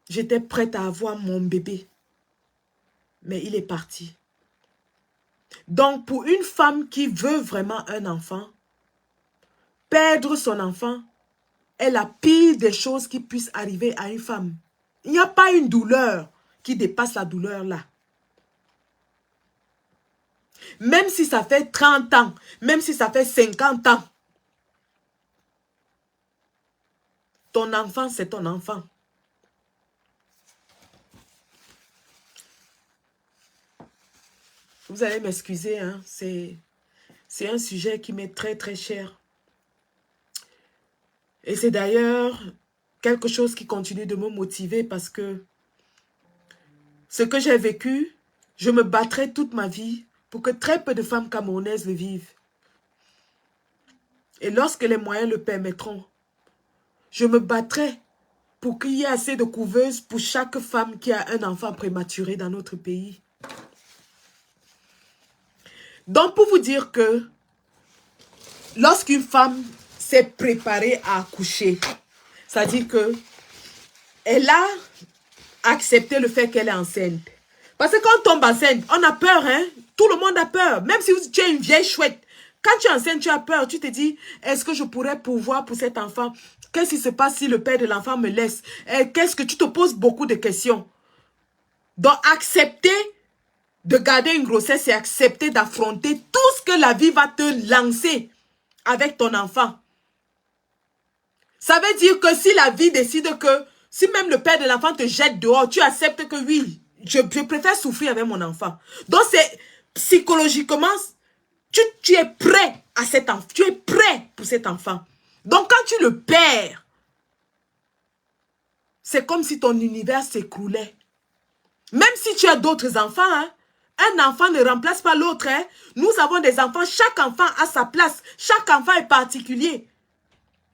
J'étais prête à avoir mon bébé. Mais il est parti. Donc, pour une femme qui veut vraiment un enfant, perdre son enfant est la pire des choses qui puissent arriver à une femme. Il n'y a pas une douleur qui dépasse la douleur là. Même si ça fait 30 ans, même si ça fait 50 ans, ton enfant, c'est ton enfant. Vous allez m'excuser, hein, c'est un sujet qui m'est très très cher. Et c'est d'ailleurs quelque chose qui continue de me motiver parce que ce que j'ai vécu, je me battrai toute ma vie pour que très peu de femmes camerounaises le vivent. Et lorsque les moyens le permettront, je me battrai pour qu'il y ait assez de couveuses pour chaque femme qui a un enfant prématuré dans notre pays. Donc, pour vous dire que lorsqu'une femme s'est préparée à accoucher, c'est-à-dire qu'elle a accepté le fait qu'elle est enceinte. Parce que quand on tombe enceinte, on a peur, hein? Tout le monde a peur. Même si tu es une vieille chouette. Quand tu es enceinte, tu as peur. Tu te dis, est-ce que je pourrais pourvoir pour cet enfant? Qu'est-ce qui se passe si le père de l'enfant me laisse? Qu'est-ce que tu te poses beaucoup de questions? Donc, accepter de garder une grossesse, c'est accepter d'affronter tout ce que la vie va te lancer avec ton enfant. Ça veut dire que si la vie décide que, si même le père de l'enfant te jette dehors, tu acceptes que oui, je préfère souffrir avec mon enfant. Donc c'est psychologiquement, tu es prêt à cet enfant, tu es prêt pour cet enfant. Donc quand tu le perds, c'est comme si ton univers s'écroulait. Même si tu as d'autres enfants, hein, un enfant ne remplace pas l'autre. Hein. Nous avons des enfants, chaque enfant a sa place. Chaque enfant est particulier.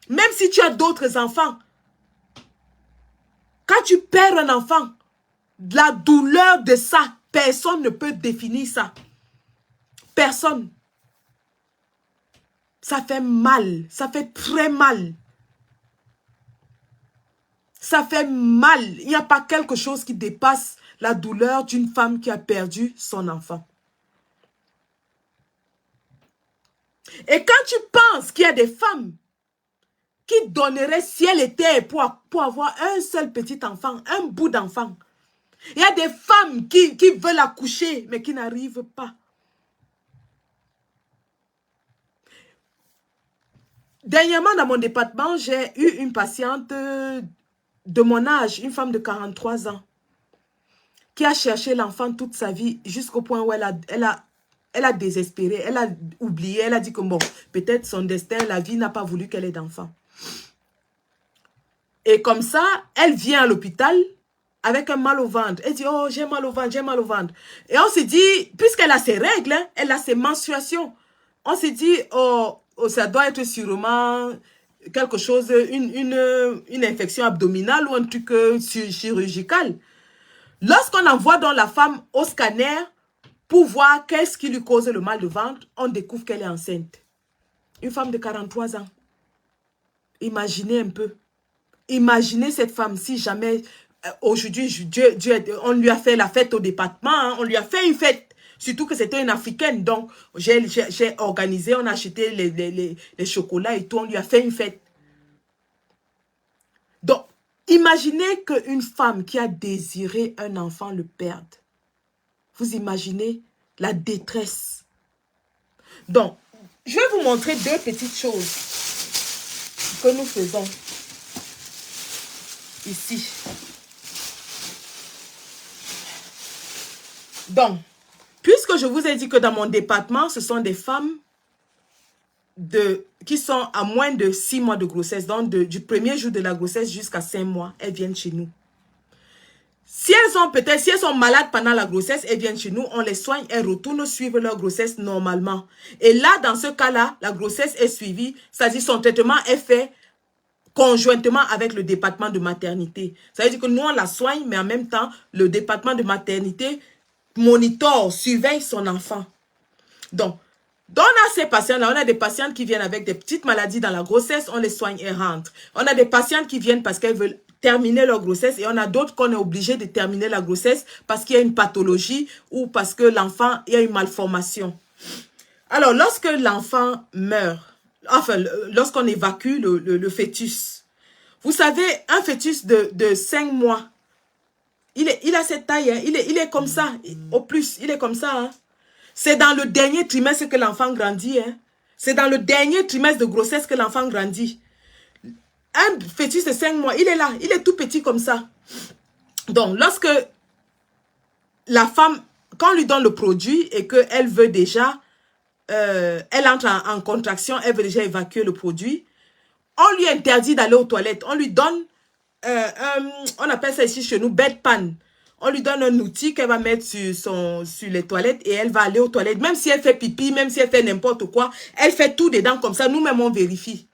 Même si tu as d'autres enfants. Quand tu perds un enfant, la douleur de ça, personne ne peut définir ça. Personne. Ça fait mal. Ça fait très mal. Ça fait mal. Il n'y a pas quelque chose qui dépasse la douleur d'une femme qui a perdu son enfant. Et quand tu penses qu'il y a des femmes qui donneraient ciel et terre pour avoir un seul petit enfant, un bout d'enfant. Il y a des femmes qui veulent accoucher, mais qui n'arrivent pas. Dernièrement, dans mon département, j'ai eu une patiente de mon âge, une femme de 43 ans, qui a cherché l'enfant toute sa vie jusqu'au point où elle a désespéré, elle a oublié, elle a dit que bon, peut-être son destin, la vie n'a pas voulu qu'elle ait d'enfant. Et comme ça, elle vient à l'hôpital avec un mal au ventre. Elle dit, oh, j'ai mal au ventre, j'ai mal au ventre. Et on s'est dit, puisqu'elle a ses règles, hein, elle a ses menstruations, on s'est dit, oh, ça doit être sûrement quelque chose, une infection abdominale ou un truc chirurgical. Lorsqu'on envoie donc la femme au scanner pour voir qu'est-ce qui lui cause le mal de ventre, on découvre qu'elle est enceinte. Une femme de 43 ans. Imaginez un peu. Imaginez cette femme si jamais, aujourd'hui, on lui a fait la fête au département, hein, on lui a fait une fête, surtout que c'était une africaine, donc j'ai organisé, on a acheté les chocolats et tout, on lui a fait une fête. Donc, imaginez qu'une femme qui a désiré un enfant le perde. Vous imaginez la détresse. Donc, je vais vous montrer deux petites choses que nous faisons ici. Donc, puisque je vous ai dit que dans mon département, ce sont des femmes qui sont à moins de 6 mois de grossesse, donc du premier jour de la grossesse jusqu'à 5 mois, elles viennent chez nous. Si elles sont malades pendant la grossesse, elles viennent chez nous, on les soigne, elles retournent suivre leur grossesse normalement. Et là, dans ce cas-là, la grossesse est suivie, c'est-à-dire son traitement est fait conjointement avec le département de maternité. Ça veut dire que nous, on la soigne, mais en même temps, le département de maternité monitore, surveille son enfant. Donc, on a ces patients-là, on a des patientes qui viennent avec des petites maladies dans la grossesse, on les soigne et rentrent. On a des patientes qui viennent parce qu'elles veulent terminer leur grossesse et on a d'autres qu'on est obligé de terminer la grossesse parce qu'il y a une pathologie ou parce que l'enfant, il y a une malformation. Alors, lorsque l'enfant meurt, enfin, lorsqu'on évacue le fœtus, vous savez, un fœtus de 5 mois, il a cette taille, hein, il est comme ça, au plus, il est comme ça. Hein. C'est dans le dernier trimestre que l'enfant grandit. Hein. C'est dans le dernier trimestre de grossesse que l'enfant grandit. Un fœtus de 5 mois, il est là, il est tout petit comme ça. Donc, lorsque la femme, quand on lui donne le produit et qu'elle veut déjà, elle entre en contraction, elle veut déjà évacuer le produit, on lui interdit d'aller aux toilettes. On lui donne, on appelle ça ici chez nous, bedpan. On lui donne un outil qu'elle va mettre sur les toilettes et elle va aller aux toilettes. Même si elle fait pipi, même si elle fait n'importe quoi, elle fait tout dedans comme ça. Nous-mêmes, on vérifie.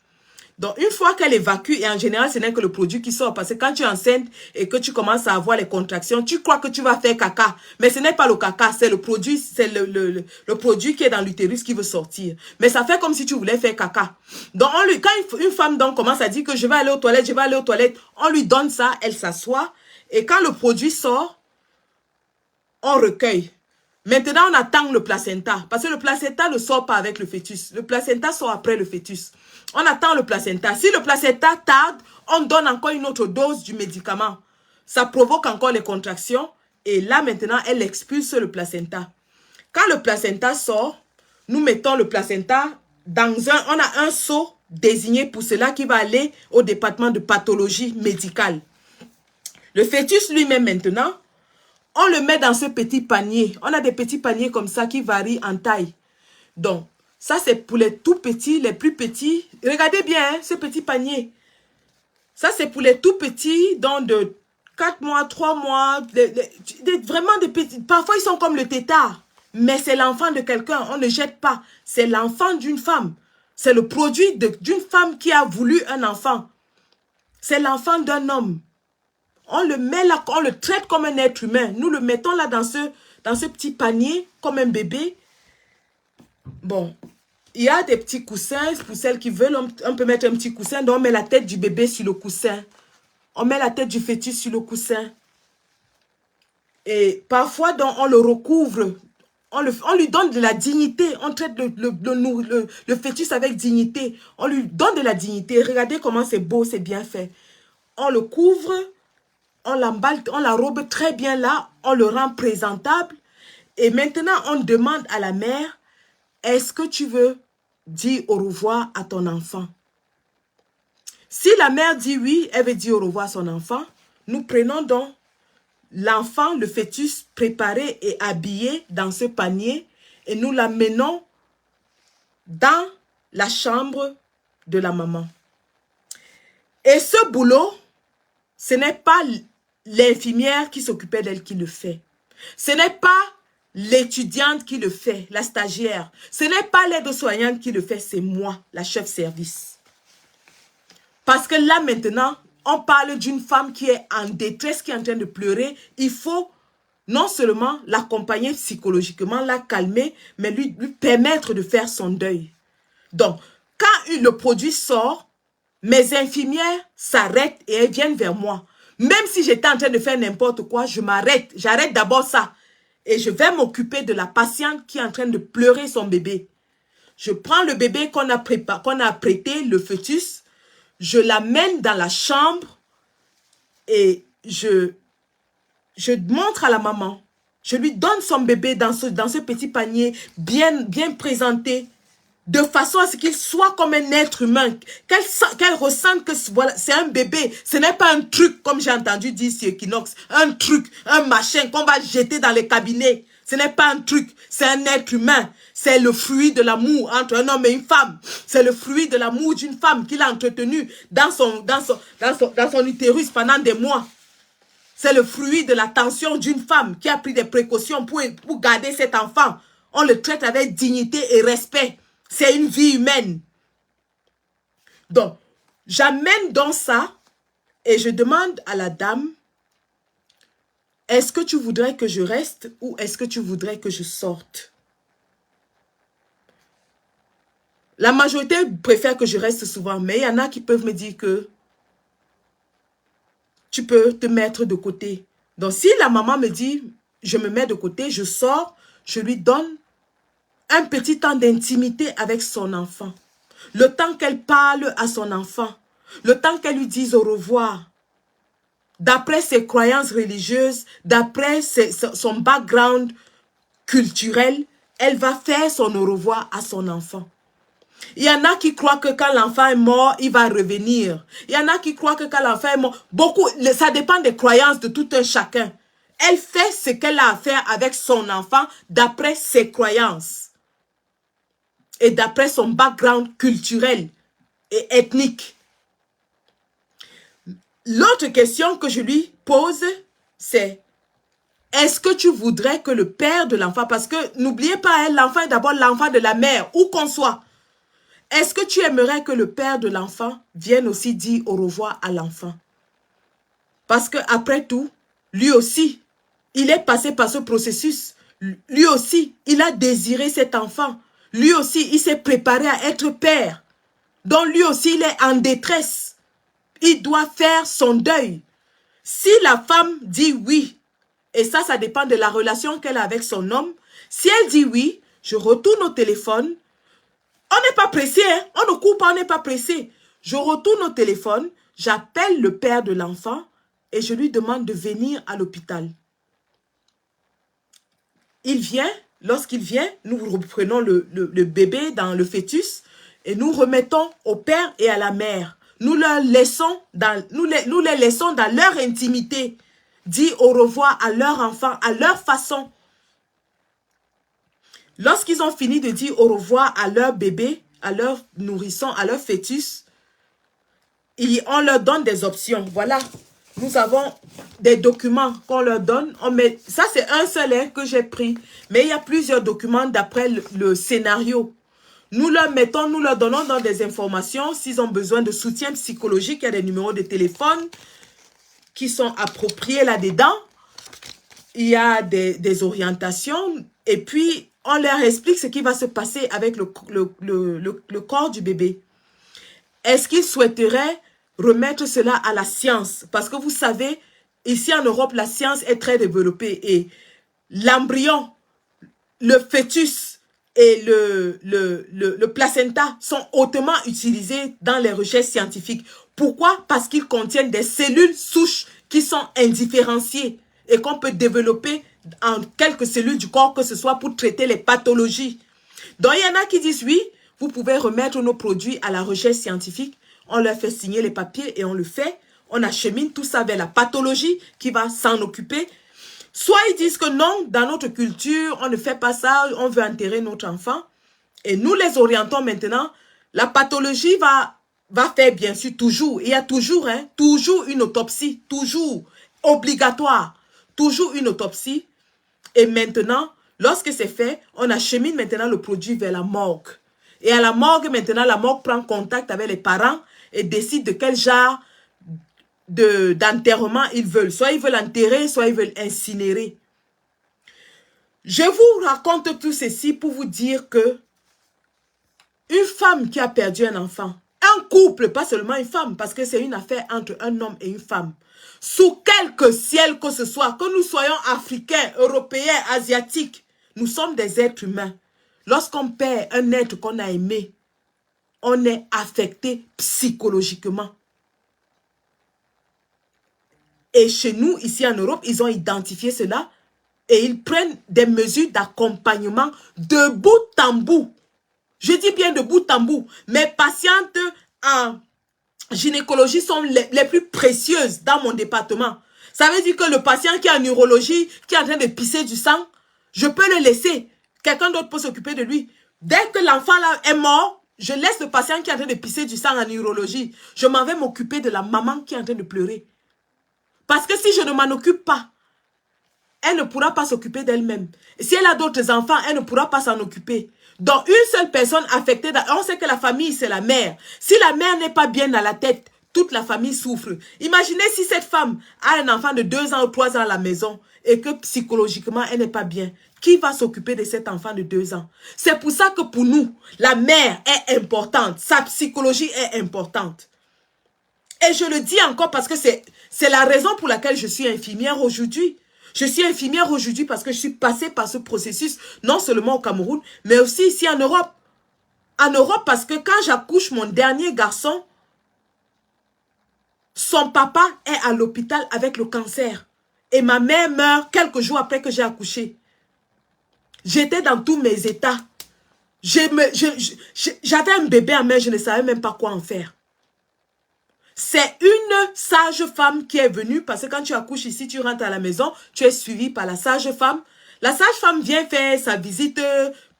Donc, une fois qu'elle évacue, et en général, ce n'est que le produit qui sort. Parce que quand tu es enceinte et que tu commences à avoir les contractions, tu crois que tu vas faire caca. Mais ce n'est pas le caca, c'est le produit, c'est le produit qui est dans l'utérus qui veut sortir. Mais ça fait comme si tu voulais faire caca. Donc, quand une femme donc, commence à dire que je vais aller aux toilettes, je vais aller aux toilettes, on lui donne ça, elle s'assoit. Et quand le produit sort, on recueille. Maintenant, on attend le placenta. Parce que le placenta ne sort pas avec le fœtus. Le placenta sort après le fœtus. On attend le placenta. Si le placenta tarde, on donne encore une autre dose du médicament. Ça provoque encore les contractions. Et là, maintenant, elle expulse le placenta. Quand le placenta sort, nous mettons le placenta dans on a un seau désigné pour cela qui va aller au département de pathologie médicale. Le fœtus lui-même maintenant, on le met dans ce petit panier. On a des petits paniers comme ça qui varient en taille. Donc, ça c'est pour les tout petits, les plus petits. Regardez bien hein, ce petit panier. Ça c'est pour les tout petits, donc de 4 mois, 3 mois, vraiment des petits. Parfois ils sont comme le tétard. Mais c'est l'enfant de quelqu'un, on ne jette pas. C'est l'enfant d'une femme. C'est le produit d'une femme qui a voulu un enfant. C'est l'enfant d'un homme. On le met là, on le traite comme un être humain. Nous le mettons là dans ce petit panier, comme un bébé. Bon, il y a des petits coussins, pour celles qui veulent, on peut mettre un petit coussin, donc on met la tête du bébé sur le coussin. On met la tête du fœtus sur le coussin. Et parfois, donc, on le recouvre. On lui donne de la dignité. On traite le fœtus avec dignité. On lui donne de la dignité. Regardez comment c'est beau, c'est bien fait. On le couvre, on l'emballe, on l'enrobe très bien là. On le rend présentable. Et maintenant, on demande à la mère, est-ce que tu veux dire au revoir à ton enfant? Si la mère dit oui, elle veut dire au revoir à son enfant, nous prenons donc l'enfant, le fœtus préparé et habillé dans ce panier et nous l'amenons dans la chambre de la maman. Et ce boulot, ce n'est pas l'infirmière qui s'occupait d'elle qui le fait. Ce n'est pas l'étudiante qui le fait, la stagiaire. Ce n'est pas l'aide-soignante qui le fait, c'est moi, la chef-service. Parce que là maintenant, on parle d'une femme qui est en détresse, qui est en train de pleurer. Il faut non seulement l'accompagner psychologiquement, la calmer, mais lui permettre de faire son deuil. Donc, quand le produit sort, mes infirmières s'arrêtent et elles viennent vers moi. Même si j'étais en train de faire n'importe quoi, je m'arrête. J'arrête d'abord ça. Et je vais m'occuper de la patiente qui est en train de pleurer son bébé. Je prends le bébé qu'on a apprêté, le fœtus, je l'amène dans la chambre et je montre à la maman. Je lui donne son bébé dans ce petit panier bien présenté, de façon à ce qu'il soit comme un être humain, qu'elle ressente que voilà, c'est un bébé. Ce n'est pas un truc, comme j'ai entendu dire sur Equinox, un truc, un machin qu'on va jeter dans les cabinets. Ce n'est pas un truc, c'est un être humain. C'est le fruit de l'amour entre un homme et une femme. C'est le fruit de l'amour d'une femme qu'il a entretenu dans son utérus pendant des mois. C'est le fruit de l'attention d'une femme qui a pris des précautions pour garder cet enfant. On le traite avec dignité et respect. C'est une vie humaine. Donc, j'amène donc ça et je demande à la dame, est-ce que tu voudrais que je reste ou est-ce que tu voudrais que je sorte? La majorité préfère que je reste souvent, mais il y en a qui peuvent me dire que tu peux te mettre de côté. Donc, si la maman me dit, je me mets de côté, je sors, je lui donne un petit temps d'intimité avec son enfant. Le temps qu'elle parle à son enfant. Le temps qu'elle lui dise au revoir. D'après ses croyances religieuses, d'après son background culturel, elle va faire son au revoir à son enfant. Il y en a qui croient que quand l'enfant est mort, il va revenir. Il y en a qui croient que quand l'enfant est mort, ça dépend des croyances de tout un chacun. Elle fait ce qu'elle a à faire avec son enfant d'après ses croyances. Et d'après son background culturel et ethnique. L'autre question que je lui pose, c'est est-ce que tu voudrais que le père de l'enfant, parce que n'oubliez pas, l'enfant est d'abord l'enfant de la mère, où qu'on soit. Est-ce que tu aimerais que le père de l'enfant vienne aussi dire au revoir à l'enfant? Parce que après tout, lui aussi, il est passé par ce processus. Lui aussi, il a désiré cet enfant. Lui aussi, il s'est préparé à être père. Donc lui aussi, il est en détresse. Il doit faire son deuil. Si la femme dit oui, et ça dépend de la relation qu'elle a avec son homme. Si elle dit oui, je retourne au téléphone. On n'est pas pressé, hein? On ne coupe pas, on n'est pas pressé. Je retourne au téléphone, j'appelle le père de l'enfant et je lui demande de venir à l'hôpital. il vient, lorsqu'il vient, nous reprenons le bébé dans le fœtus et nous remettons au père et à la mère. Nous les laissons dans leur intimité, dire au revoir à leur enfant, à leur façon. Lorsqu'ils ont fini de dire au revoir à leur bébé, à leur nourrisson, à leur fœtus, on leur donne des options. Voilà, nous avons des documents qu'on leur donne. Ça, c'est un seul que j'ai pris. Mais il y a plusieurs documents d'après le scénario. Nous leur donnons dans des informations. S'ils ont besoin de soutien psychologique, il y a des numéros de téléphone qui sont appropriés là-dedans. Il y a des orientations. Et puis, on leur explique ce qui va se passer avec le corps du bébé. Est-ce qu'ils souhaiteraient remettre cela à la science? Parce que vous savez, ici en Europe, la science est très développée. Et l'embryon, le fœtus et le placenta sont hautement utilisés dans les recherches scientifiques. Pourquoi? Parce qu'ils contiennent des cellules souches qui sont indifférenciées et qu'on peut développer en quelques cellules du corps, que ce soit pour traiter les pathologies. Donc, il y en a qui disent, oui, vous pouvez remettre nos produits à la recherche scientifique. On leur fait signer les papiers et on le fait. On achemine tout ça vers la pathologie qui va s'en occuper. Soit ils disent que non, dans notre culture, on ne fait pas ça, on veut enterrer notre enfant. Et nous les orientons maintenant. La pathologie va faire bien sûr toujours. Il y a toujours une autopsie, toujours obligatoire. Toujours une autopsie. Et maintenant, lorsque c'est fait, on achemine maintenant le produit vers la morgue. Et à la morgue, maintenant, la morgue prend contact avec les parents et décide de quel genre d'enterrement ils veulent. Soit ils veulent enterrer, soit ils veulent incinérer. Je vous raconte tout ceci pour vous dire que une femme qui a perdu un enfant, un couple, pas seulement une femme, parce que c'est une affaire entre un homme et une femme, sous quelque ciel que ce soit, que nous soyons africains, européens, asiatiques, nous sommes des êtres humains. Lorsqu'on perd un être qu'on a aimé, on est affecté psychologiquement. Et chez nous, ici en Europe, ils ont identifié cela et ils prennent des mesures d'accompagnement de bout en bout. Je dis bien de bout en bout. Mes patientes en gynécologie sont les plus précieuses dans mon département. Ça veut dire que le patient qui est en urologie, qui est en train de pisser du sang, je peux le laisser. Quelqu'un d'autre peut s'occuper de lui. Dès que l'enfant là est mort, je laisse le patient qui est en train de pisser du sang en urologie. Je m'en vais m'occuper de la maman qui est en train de pleurer. Parce que si je ne m'en occupe pas, elle ne pourra pas s'occuper d'elle-même. Si elle a d'autres enfants, elle ne pourra pas s'en occuper. Donc, une seule personne affectée, on sait que la famille, c'est la mère. Si la mère n'est pas bien dans la tête, toute la famille souffre. Imaginez si cette femme a un enfant de 2 ans ou 3 ans à la maison et que psychologiquement, elle n'est pas bien. Qui va s'occuper de cet enfant de 2 ans? C'est pour ça que pour nous, la mère est importante. Sa psychologie est importante. Et je le dis encore parce que c'est la raison pour laquelle je suis infirmière aujourd'hui. Je suis infirmière aujourd'hui parce que je suis passée par ce processus, non seulement au Cameroun, mais aussi ici en Europe. En Europe, parce que quand j'accouche mon dernier garçon, son papa est à l'hôpital avec le cancer. Et ma mère meurt quelques jours après que j'ai accouché. J'étais dans tous mes états. J'avais un bébé en main, je ne savais même pas quoi en faire. C'est une sage-femme qui est venue, parce que quand tu accouches ici, tu rentres à la maison, tu es suivi par la sage-femme. La sage-femme vient faire sa visite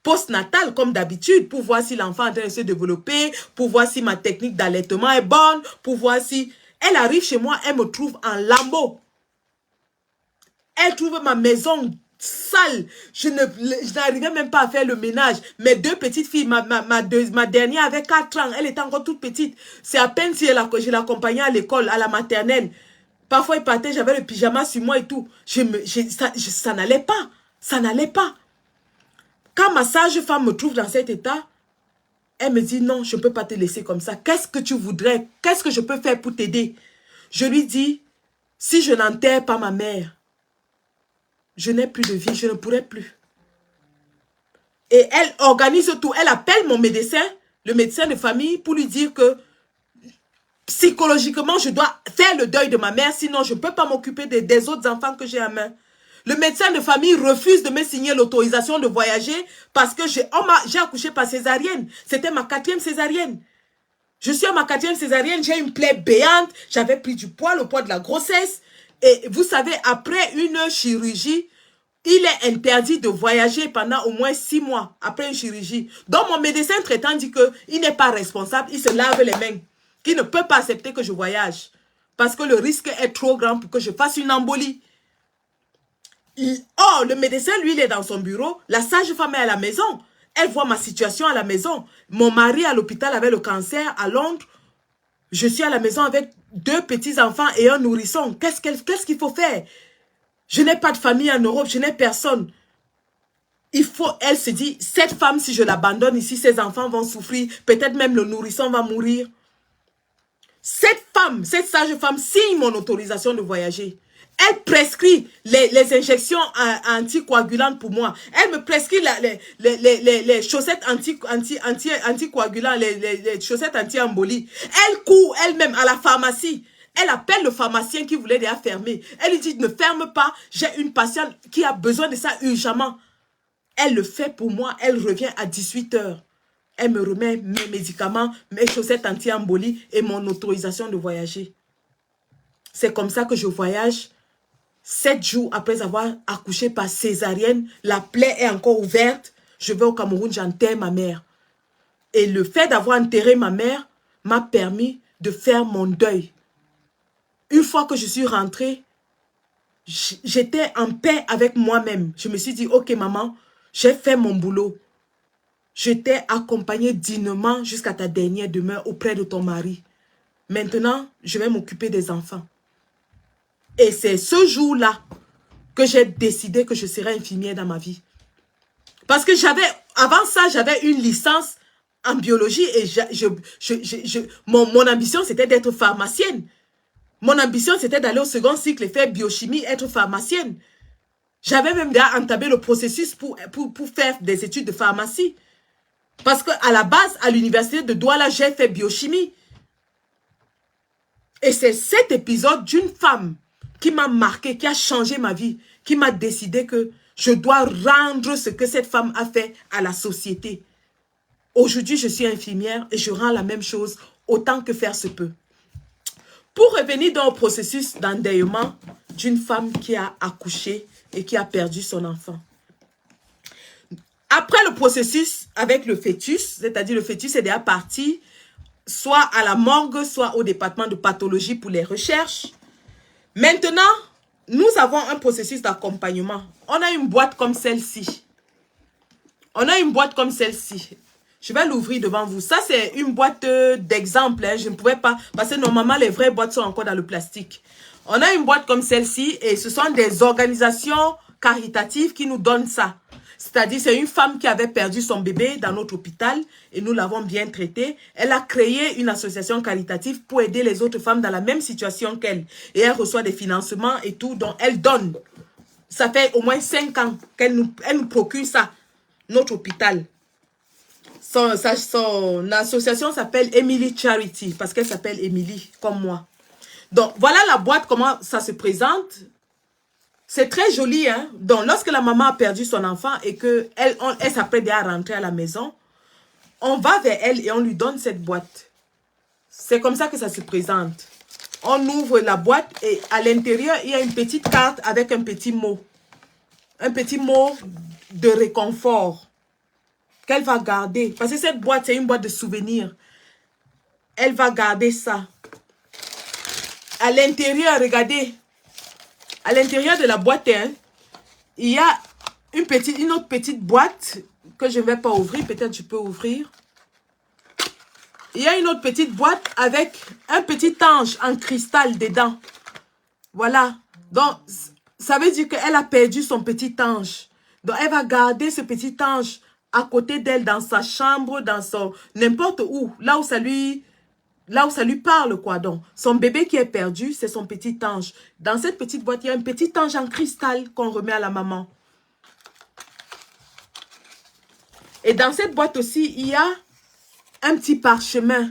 post-natale, comme d'habitude, pour voir si l'enfant est en train de se développer, pour voir si ma technique d'allaitement est bonne, pour voir si... Elle arrive chez moi, elle me trouve en lambeaux. Elle trouve ma maison sale. Je n'arrivais même pas à faire le ménage. Mes 2 petites filles, ma dernière avait 4 ans. Elle était encore toute petite. C'est à peine si je l'accompagnais à l'école, à la maternelle. Parfois, il partait, j'avais le pyjama sur moi et tout. Ça n'allait pas. Ça n'allait pas. Quand ma sage-femme me trouve dans cet état, elle me dit non, je ne peux pas te laisser comme ça. Qu'est-ce que tu voudrais? Qu'est-ce que je peux faire pour t'aider? Je lui dis, si je n'enterre pas ma mère, je n'ai plus de vie, je ne pourrai plus. Et elle organise tout. Elle appelle mon médecin, le médecin de famille, pour lui dire que psychologiquement, je dois faire le deuil de ma mère, sinon je ne peux pas m'occuper des autres enfants que j'ai à main. Le médecin de famille refuse de me signer l'autorisation de voyager parce que j'ai accouché par césarienne. C'était ma 4e césarienne. Je suis à ma 4e césarienne, j'ai une plaie béante, j'avais pris du poids, le poids de la grossesse. Et vous savez, après une chirurgie, il est interdit de voyager pendant au moins 6 mois après une chirurgie. Donc mon médecin traitant dit qu'il n'est pas responsable, il se lave les mains, qu'il ne peut pas accepter que je voyage. Parce que le risque est trop grand pour que je fasse une embolie. Oh, le médecin, lui, il est dans son bureau. La sage-femme est à la maison. Elle voit ma situation à la maison. Mon mari à l'hôpital avec le cancer à Londres. Je suis à la maison avec 2 petits-enfants et un nourrisson. Qu'est-ce qu'il faut faire? Je n'ai pas de famille en Europe, je n'ai personne. Elle se dit, cette femme, si je l'abandonne ici, ses enfants vont souffrir. Peut-être même le nourrisson va mourir. Cette femme, cette sage-femme signe mon autorisation de voyager. Elle prescrit les injections anticoagulantes pour moi. Elle me prescrit les chaussettes anticoagulantes, les chaussettes anti-embolie. Elle court elle-même à la pharmacie. Elle appelle le pharmacien qui voulait déjà fermer. Elle lui dit, ne ferme pas, j'ai une patiente qui a besoin de ça urgemment. Elle le fait pour moi, elle revient à 18 h. Elle me remet mes médicaments, mes chaussettes anti-embolie et mon autorisation de voyager. C'est comme ça que je voyage. 7 jours après avoir accouché par césarienne, la plaie est encore ouverte. Je vais au Cameroun, j'enterre ma mère. Et le fait d'avoir enterré ma mère m'a permis de faire mon deuil. Une fois que je suis rentrée, j'étais en paix avec moi-même. Je me suis dit, ok maman, j'ai fait mon boulot. Je t'ai accompagné dignement jusqu'à ta dernière demeure auprès de ton mari. Maintenant, je vais m'occuper des enfants. Et c'est ce jour-là que j'ai décidé que je serais infirmière dans ma vie. Parce que avant ça, j'avais une licence en biologie et mon ambition, c'était d'être pharmacienne. Mon ambition, c'était d'aller au second cycle et faire biochimie, être pharmacienne. J'avais même déjà entamé le processus pour faire des études de pharmacie. Parce qu'à la base, à l'université de Douala, j'ai fait biochimie. Et c'est cet épisode d'une femme qui m'a marqué, qui a changé ma vie, qui m'a décidé que je dois rendre ce que cette femme a fait à la société. Aujourd'hui, je suis infirmière et je rends la même chose autant que faire se peut. Pour revenir dans le processus d'endeuillement d'une femme qui a accouché et qui a perdu son enfant. Après le processus avec le fœtus, c'est-à-dire le fœtus est déjà parti, soit à la morgue, soit au département de pathologie pour les recherches. Maintenant, nous avons un processus d'accompagnement. On a une boîte comme celle-ci. On a une boîte comme celle-ci. Je vais l'ouvrir devant vous. Ça, c'est une boîte d'exemple. Je ne pouvais pas, parce que normalement, les vraies boîtes sont encore dans le plastique. On a une boîte comme celle-ci et ce sont des organisations caritatives qui nous donnent ça. C'est-à-dire, c'est une femme qui avait perdu son bébé dans notre hôpital et nous l'avons bien traité. Elle a créé une association caritative pour aider les autres femmes dans la même situation qu'elle. Et elle reçoit des financements et tout, donc elle donne. Ça fait au moins 5 ans qu'elle nous procure ça, notre hôpital. Son association s'appelle Emily Charity, parce qu'elle s'appelle Emily, comme moi. Donc, voilà la boîte, comment ça se présente. C'est très joli, hein. Donc, lorsque la maman a perdu son enfant et qu'elle s'apprête à rentrer à la maison, on va vers elle et on lui donne cette boîte. C'est comme ça que ça se présente. On ouvre la boîte et à l'intérieur, il y a une petite carte avec un petit mot. Un petit mot de réconfort qu'elle va garder. Parce que cette boîte, c'est une boîte de souvenirs. Elle va garder ça. À l'intérieur, regardez. À l'intérieur de la boîte, hein, il y a une autre petite boîte que je ne vais pas ouvrir. Peut-être je peux ouvrir. Il y a une autre petite boîte avec un petit ange en cristal dedans. Voilà. Donc, ça veut dire qu'elle a perdu son petit ange. Donc, elle va garder ce petit ange à côté d'elle dans sa chambre, dans son... n'importe où. Là où ça lui parle, quoi. Donc, son bébé qui est perdu, c'est son petit ange. Dans cette petite boîte, il y a un petit ange en cristal qu'on remet à la maman. Et dans cette boîte aussi, il y a un petit parchemin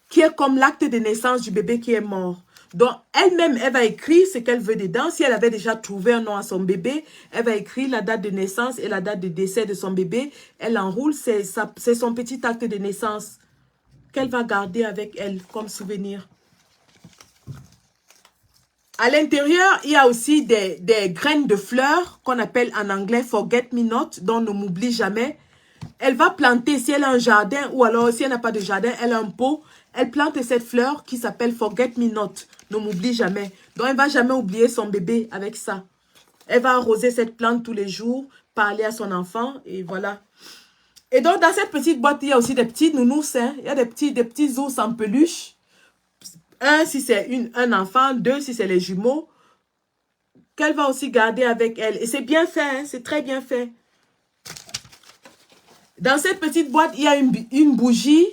qui est comme l'acte de naissance du bébé qui est mort. Donc, elle-même, elle va écrire ce qu'elle veut dedans. Si elle avait déjà trouvé un nom à son bébé, elle va écrire la date de naissance et la date de décès de son bébé. Elle enroule, c'est son petit acte de naissance qu'elle va garder avec elle comme souvenir. À l'intérieur, il y a aussi des graines de fleurs qu'on appelle en anglais forget me not, dont ne m'oublie jamais. Elle va planter, si elle a un jardin ou alors si elle n'a pas de jardin, elle a un pot. Elle plante cette fleur qui s'appelle forget me not, ne m'oublie jamais. Donc, elle ne va jamais oublier son bébé avec ça. Elle va arroser cette plante tous les jours, parler à son enfant et voilà. Et donc, dans cette petite boîte, il y a aussi des petits nounous. Hein. Il y a des petits ours en peluche. Un, si c'est un enfant. Deux, si c'est les jumeaux. Qu'elle va aussi garder avec elle. Et c'est bien fait, hein, c'est très bien fait. Dans cette petite boîte, il y a une bougie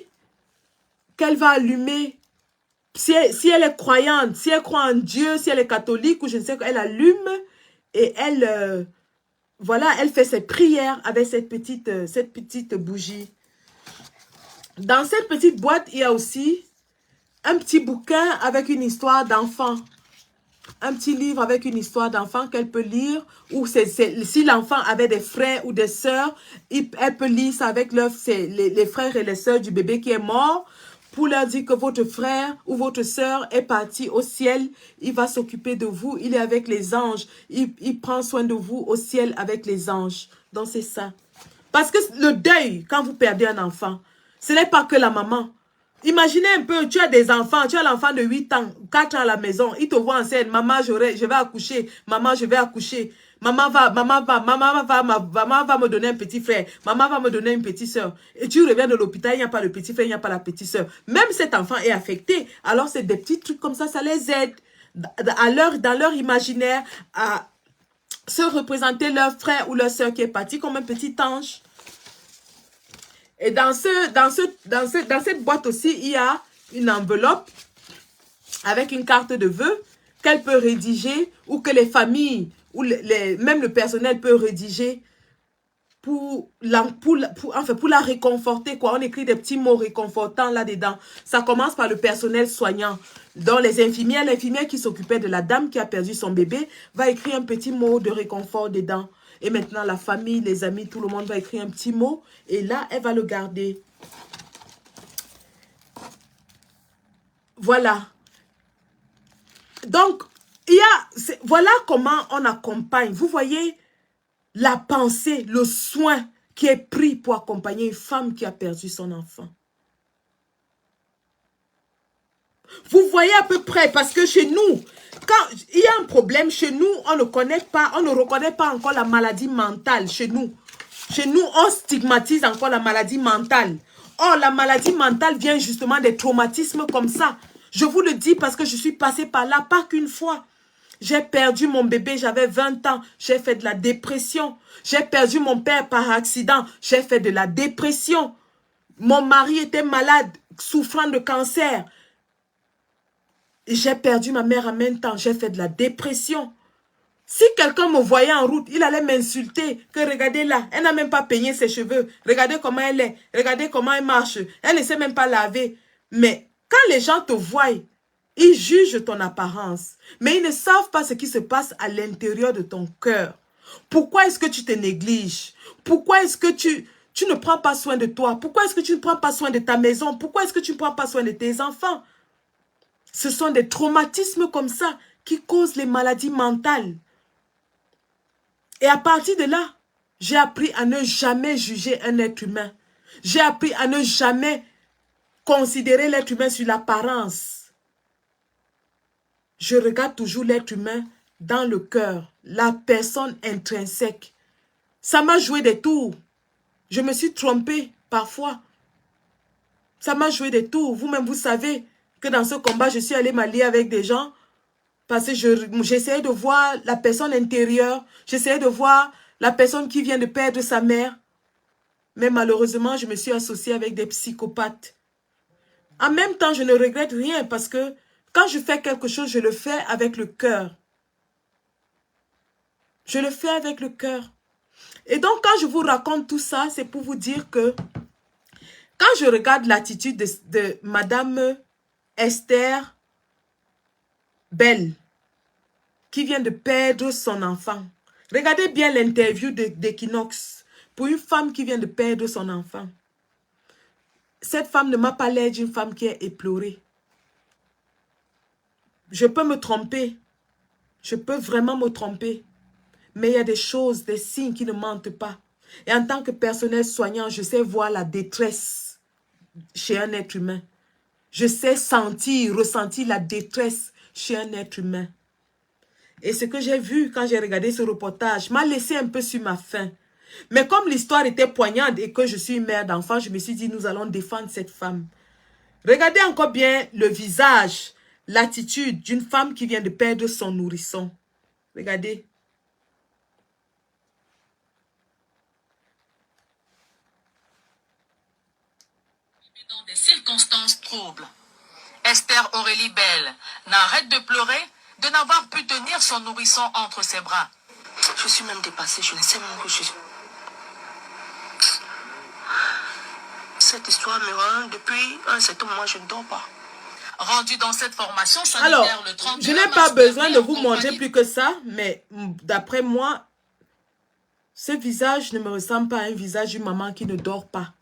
qu'elle va allumer. Si elle est croyante, si elle croit en Dieu, si elle est catholique ou je ne sais quoi, elle allume et elle, voilà, elle fait ses prières avec cette petite bougie. Dans cette petite boîte, il y a aussi un petit bouquin avec une histoire d'enfant. Un petit livre avec une histoire d'enfant qu'elle peut lire. Ou si l'enfant avait des frères ou des sœurs, elle peut lire ça avec les frères et les sœurs du bébé qui est mort. Pour leur dire que votre frère ou votre sœur est parti au ciel. Il va s'occuper de vous. Il est avec les anges. Il prend soin de vous au ciel avec les anges. Donc c'est ça. Parce que le deuil, quand vous perdez un enfant, ce n'est pas que la maman. Imaginez un peu, tu as des enfants, tu as l'enfant de 8 ans, 4 ans à la maison, il te voit enceinte, maman, je vais accoucher, maman, je vais accoucher, maman va me donner un petit frère, maman va me donner une petite soeur. Et tu reviens de l'hôpital, il n'y a pas le petit frère, il n'y a pas la petite soeur. Même cet enfant est affecté, alors c'est des petits trucs comme ça les aide dans leur imaginaire à se représenter leur frère ou leur soeur qui est parti comme un petit ange. Et dans cette boîte aussi, il y a une enveloppe avec une carte de vœux qu'elle peut rédiger ou que les familles ou même le personnel peut rédiger pour la réconforter, quoi. On écrit des petits mots réconfortants là-dedans. Ça commence par le personnel soignant. Donc les infirmières, l'infirmière qui s'occupait de la dame qui a perdu son bébé va écrire un petit mot de réconfort dedans. Et maintenant, la famille, les amis, tout le monde va écrire un petit mot. Et là, elle va le garder. Voilà. Donc, voilà comment on accompagne. Vous voyez la pensée, le soin qui est pris pour accompagner une femme qui a perdu son enfant. Vous voyez à peu près, parce que chez nous, quand il y a un problème, chez nous, on ne reconnaît pas encore la maladie mentale chez nous. Chez nous, on stigmatise encore la maladie mentale. Or, la maladie mentale vient justement des traumatismes comme ça. Je vous le dis parce que je suis passée par là, pas qu'une fois. J'ai perdu mon bébé, j'avais 20 ans, j'ai fait de la dépression. J'ai perdu mon père par accident, j'ai fait de la dépression. Mon mari était malade, souffrant de cancer. J'ai perdu ma mère en même temps, j'ai fait de la dépression. Si quelqu'un me voyait en route, il allait m'insulter. Que regardez là, elle n'a même pas peigné ses cheveux. Regardez comment elle est. Regardez comment elle marche. Elle ne sait même pas laver. Mais quand les gens te voient, ils jugent ton apparence. Mais ils ne savent pas ce qui se passe à l'intérieur de ton cœur. Pourquoi est-ce que tu te négliges? Pourquoi est-ce que tu ne prends pas soin de toi? Pourquoi est-ce que tu ne prends pas soin de ta maison? Pourquoi est-ce que tu ne prends pas soin de tes enfants? Ce sont des traumatismes comme ça qui causent les maladies mentales. Et à partir de là, j'ai appris à ne jamais juger un être humain. J'ai appris à ne jamais considérer l'être humain sur l'apparence. Je regarde toujours l'être humain dans le cœur, la personne intrinsèque. Ça m'a joué des tours. Je me suis trompée parfois. Ça m'a joué des tours. Vous-même, vous savez que dans ce combat, je suis allée m'allier avec des gens parce que j'essayais de voir la personne intérieure. J'essayais de voir la personne qui vient de perdre sa mère. Mais malheureusement, je me suis associée avec des psychopathes. En même temps, je ne regrette rien parce que quand je fais quelque chose, je le fais avec le cœur. Je le fais avec le cœur. Et donc, quand je vous raconte tout ça, c'est pour vous dire que quand je regarde l'attitude de Madame Esther belle qui vient de perdre son enfant. Regardez bien l'interview d'Equinox. Pour une femme qui vient de perdre son enfant. Cette femme ne m'a pas l'air d'une femme qui est éplorée. Je peux me tromper. Je peux vraiment me tromper. Mais il y a des choses, des signes qui ne mentent pas. Et en tant que personnel soignant, je sais voir la détresse chez un être humain. Je sais sentir, ressentir la détresse chez un être humain. Et ce que j'ai vu quand j'ai regardé ce reportage m'a laissé un peu sur ma faim. Mais comme l'histoire était poignante et que je suis une mère d'enfant, je me suis dit, nous allons défendre cette femme. Regardez encore bien le visage, l'attitude d'une femme qui vient de perdre son nourrisson. Regardez. Dans des circonstances troubles, Esther Aurélie Belle n'arrête de pleurer de n'avoir pu tenir son nourrisson entre ses bras. Je suis même dépassée, je ne sais même que je... Cette histoire me rend depuis un certain moment, je ne dors pas. Rendu dans cette formation sanitaire Alors, le 31 je n'ai pas besoin de vous montrer plus que ça, mais d'après moi, ce visage ne me ressemble pas à un visage d'une maman qui ne dort pas.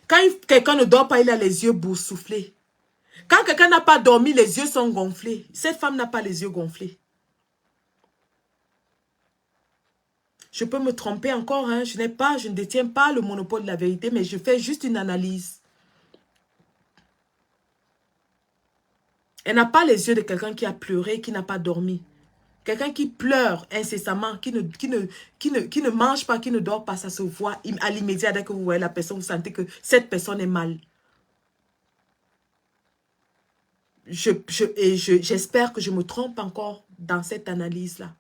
Quand quelqu'un ne dort pas, il a les yeux boursouflés. Quand quelqu'un n'a pas dormi, les yeux sont gonflés. Cette femme n'a pas les yeux gonflés. Je peux me tromper encore, hein. Je ne détiens pas le monopole de la vérité, mais je fais juste une analyse. Elle n'a pas les yeux de quelqu'un qui a pleuré, qui n'a pas dormi. Quelqu'un qui pleure incessamment, qui ne mange pas, qui ne dort pas, ça se voit à l'immédiat. Dès que vous voyez la personne, vous sentez que cette personne est mal. J'espère que je me trompe encore dans cette analyse-là.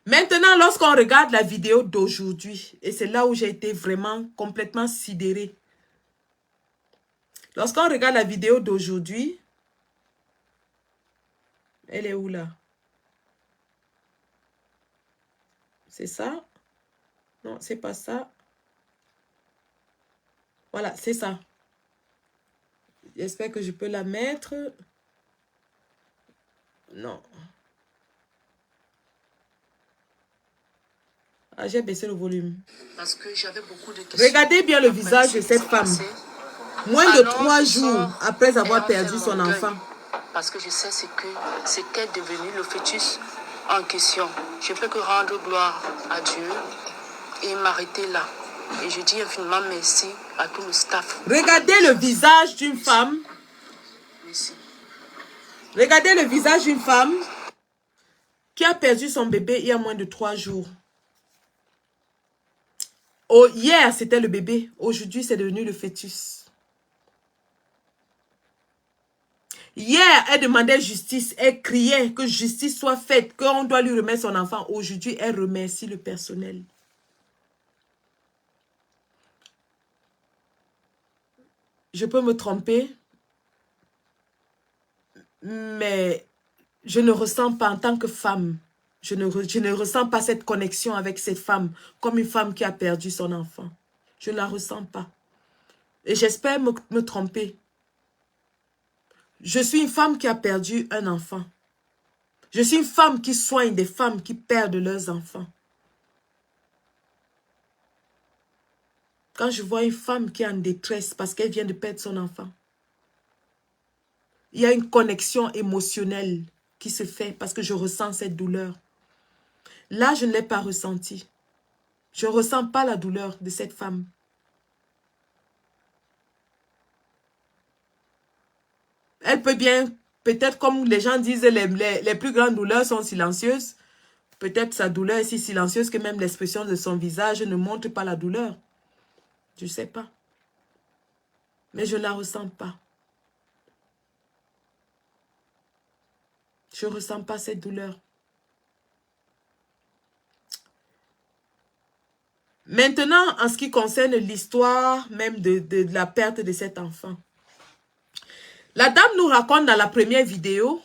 Maintenant, lorsqu'on regarde la vidéo d'aujourd'hui, et c'est là où j'ai été vraiment complètement sidérée. Lorsqu'on regarde la vidéo d'aujourd'hui, elle est où là? C'est ça? Non, c'est pas ça. Voilà, c'est ça. J'espère que je peux la mettre. Non. Ah, j'ai baissé le volume. Parce que j'avais beaucoup de questions. Regardez bien le visage de cette femme. Moins de 3 jours après avoir perdu son enfant. Parce que je sais ce qu'est devenu le fœtus en question. Je ne peux que rendre gloire à Dieu et m'arrêter là. Et je dis infiniment merci à tout le staff. Regardez le visage d'une femme. Merci. Regardez le visage d'une femme qui a perdu son bébé il y a moins de 3 jours. Oh, hier, c'était le bébé. Aujourd'hui, c'est devenu le fœtus. Hier, elle demandait justice. Elle criait que justice soit faite, qu'on doit lui remettre son enfant. Aujourd'hui, elle remercie le personnel. Je peux me tromper, mais je ne ressens pas en tant que femme. Je ne ressens pas cette connexion avec cette femme comme une femme qui a perdu son enfant. Je ne la ressens pas. Et j'espère me tromper. Je suis une femme qui a perdu un enfant. Je suis une femme qui soigne des femmes qui perdent leurs enfants. Quand je vois une femme qui est en détresse parce qu'elle vient de perdre son enfant, il y a une connexion émotionnelle qui se fait parce que je ressens cette douleur. Là, je ne l'ai pas ressentie. Je ne ressens pas la douleur de cette femme. Elle peut bien, peut-être comme les gens disent, les plus grandes douleurs sont silencieuses. Peut-être sa douleur est si silencieuse que même l'expression de son visage ne montre pas la douleur. Je ne sais pas. Mais je ne la ressens pas. Je ne ressens pas cette douleur. Maintenant, en ce qui concerne l'histoire même de la perte de cet enfant. La dame nous raconte dans la première vidéo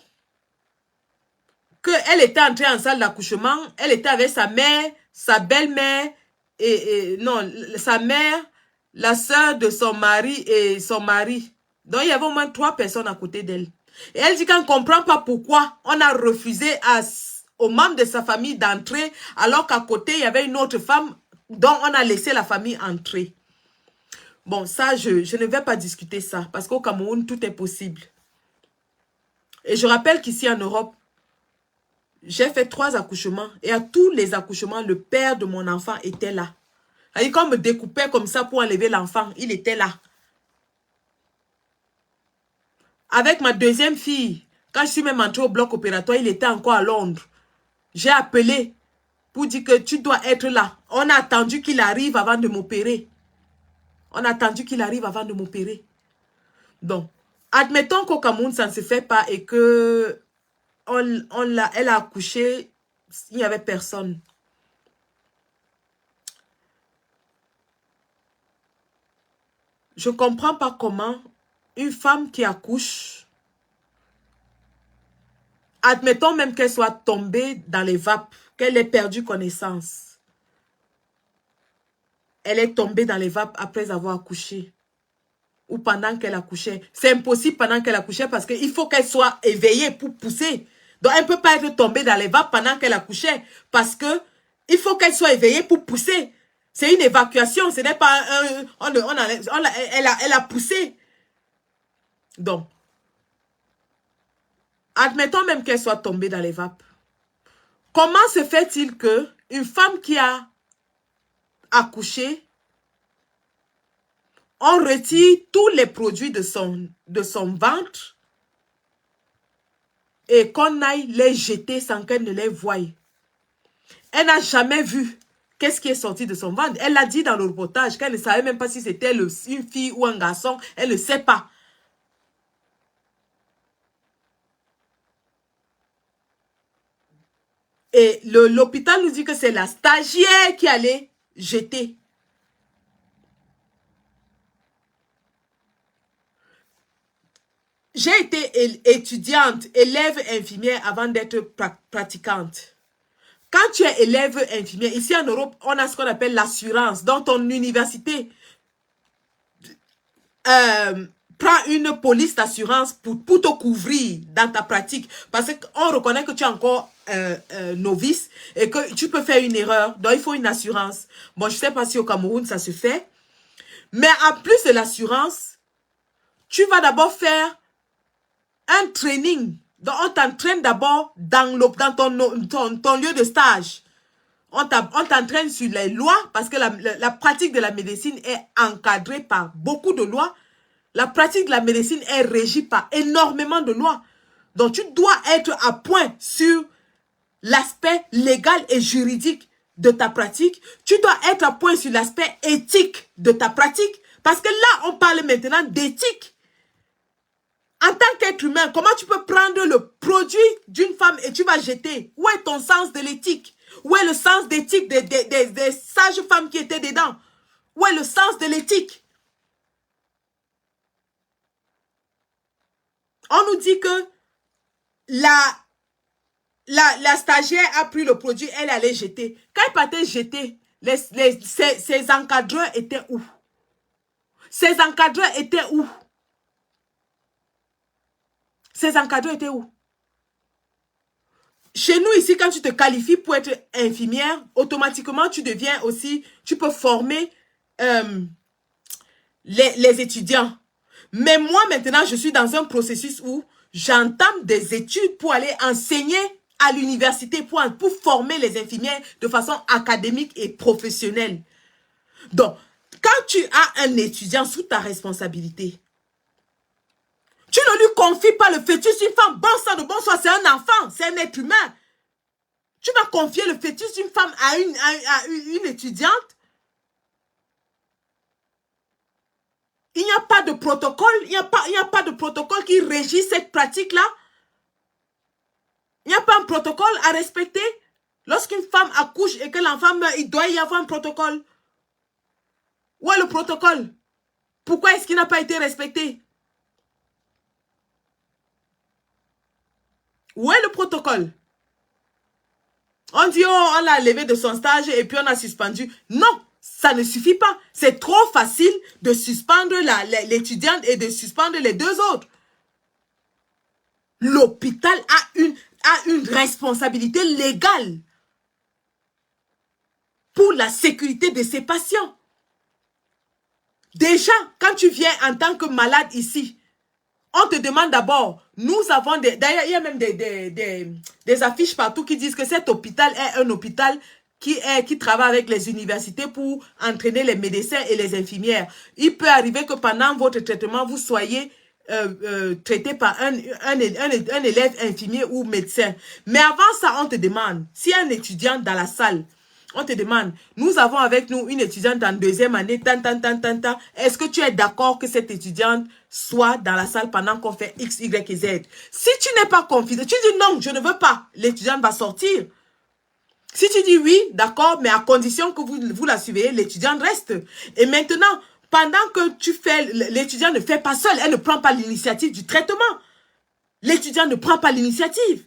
qu'elle était entrée en salle d'accouchement. Elle était avec sa mère, sa belle-mère, sa mère, la sœur de son mari et son mari. Donc, il y avait au moins 3 personnes à côté d'elle. Et elle dit qu'elle ne comprend pas pourquoi on a refusé aux membres de sa famille d'entrer, alors qu'à côté, il y avait une autre femme dont on a laissé la famille entrer. Bon, ça, je ne vais pas discuter ça, parce qu'au Cameroun, tout est possible. Et je rappelle qu'ici en Europe, j'ai fait 3 accouchements, et à tous les accouchements, le père de mon enfant était là. Et quand on me découpait comme ça pour enlever l'enfant, il était là. Avec ma deuxième fille, quand je suis même entrée au bloc opératoire, il était encore à Londres. J'ai appelé pour dire que tu dois être là. On a attendu qu'il arrive avant de m'opérer. On a attendu qu'il arrive avant de m'opérer. Donc, admettons qu'au Cameroun, ça ne se fait pas et que elle a accouché, il n'y avait personne. Je ne comprends pas comment une femme qui accouche, admettons même qu'elle soit tombée dans les vapes, qu'elle ait perdu connaissance. Elle est tombée dans les vapes après avoir accouché. Ou pendant qu'elle accouchait. C'est impossible pendant qu'elle accouchait parce qu'il faut qu'elle soit éveillée pour pousser. Donc elle ne peut pas être tombée dans les vapes pendant qu'elle accouchait. Parce que il faut qu'elle soit éveillée pour pousser. C'est une évacuation. Ce n'est pas elle a poussé. Donc, admettons même qu'elle soit tombée dans les vapes. Comment se fait-il que une femme qui a accouché, on retire tous les produits de son ventre et qu'on aille les jeter sans qu'elle ne les voie? Elle n'a jamais vu qu'est-ce qui est sorti de son ventre. Elle l'a dit dans le reportage qu'elle ne savait même pas si c'était une fille ou un garçon. Elle ne sait pas. Et l'hôpital nous dit que c'est la stagiaire qui allait jeter. J'ai été étudiante, élève infirmière avant d'être pratiquante. Quand tu es élève infirmière, ici en Europe, on a ce qu'on appelle l'assurance. Dans ton université, prends une police d'assurance pour te couvrir dans ta pratique. Parce qu'on reconnaît que tu es encore novice et que tu peux faire une erreur. Donc, il faut une assurance. Bon, je ne sais pas si au Cameroun, ça se fait. Mais en plus de l'assurance, tu vas d'abord faire un training. Donc, on t'entraîne d'abord dans ton lieu de stage. On t'entraîne sur les lois parce que la pratique de la médecine est encadrée par beaucoup de lois. La pratique de la médecine est régie par énormément de lois. Donc, tu dois être à point sur l'aspect légal et juridique de ta pratique. Tu dois être à point sur l'aspect éthique de ta pratique. Parce que là, on parle maintenant d'éthique. En tant qu'être humain, comment tu peux prendre le produit d'une femme et tu vas jeter? Où est ton sens de l'éthique? Où est le sens d'éthique des sages femmes qui étaient dedans? Où est le sens de l'éthique? On nous dit que la stagiaire a pris le produit, elle allait jeter. Quand elle partait jeter, ses encadreurs étaient où? Ses encadreurs étaient où? Ces encadreurs étaient où? Chez nous, ici, quand tu te qualifies pour être infirmière, automatiquement, tu deviens aussi, tu peux former les étudiants. Mais moi, maintenant, je suis dans un processus où j'entame des études pour aller enseigner à l'université, pour former les infirmières de façon académique et professionnelle. Donc, quand tu as un étudiant sous ta responsabilité, tu ne lui confies pas le fœtus d'une femme. Bon sang de bonsoir, c'est un enfant, c'est un être humain. Tu vas confier le fœtus d'une femme à une étudiante. Il n'y a pas de protocole, il n'y a pas de protocole qui régit cette pratique-là. Il n'y a pas un protocole à respecter. Lorsqu'une femme accouche et que l'enfant meurt, il doit y avoir un protocole. Où est le protocole? Pourquoi est-ce qu'il n'a pas été respecté? Où est le protocole? On dit, oh, on l'a levé de son stage et puis on a suspendu. Non, ça ne suffit pas. C'est trop facile de suspendre l'étudiante et de suspendre les deux autres. L'hôpital a une responsabilité légale pour la sécurité de ses patients. Déjà, quand tu viens en tant que malade ici, on te demande d'abord, nous avons des... D'ailleurs, il y a même des affiches partout qui disent que cet hôpital est un hôpital qui travaille avec les universités pour entraîner les médecins et les infirmières. Il peut arriver que pendant votre traitement, vous soyez traité par un élève infirmier ou médecin. Mais avant ça, on te demande, s'il y a un étudiant dans la salle, on te demande, nous avons avec nous une étudiante en deuxième année, est-ce que tu es d'accord que cette étudiante soit dans la salle pendant qu'on fait X, Y et Z? Si tu n'es pas confident, tu dis non, je ne veux pas, l'étudiante va sortir. Si tu dis oui, d'accord, mais à condition que vous la suivez, l'étudiante reste. Et maintenant, pendant que tu fais, l'étudiant ne fait pas seul, elle ne prend pas l'initiative du traitement. L'étudiant ne prend pas l'initiative.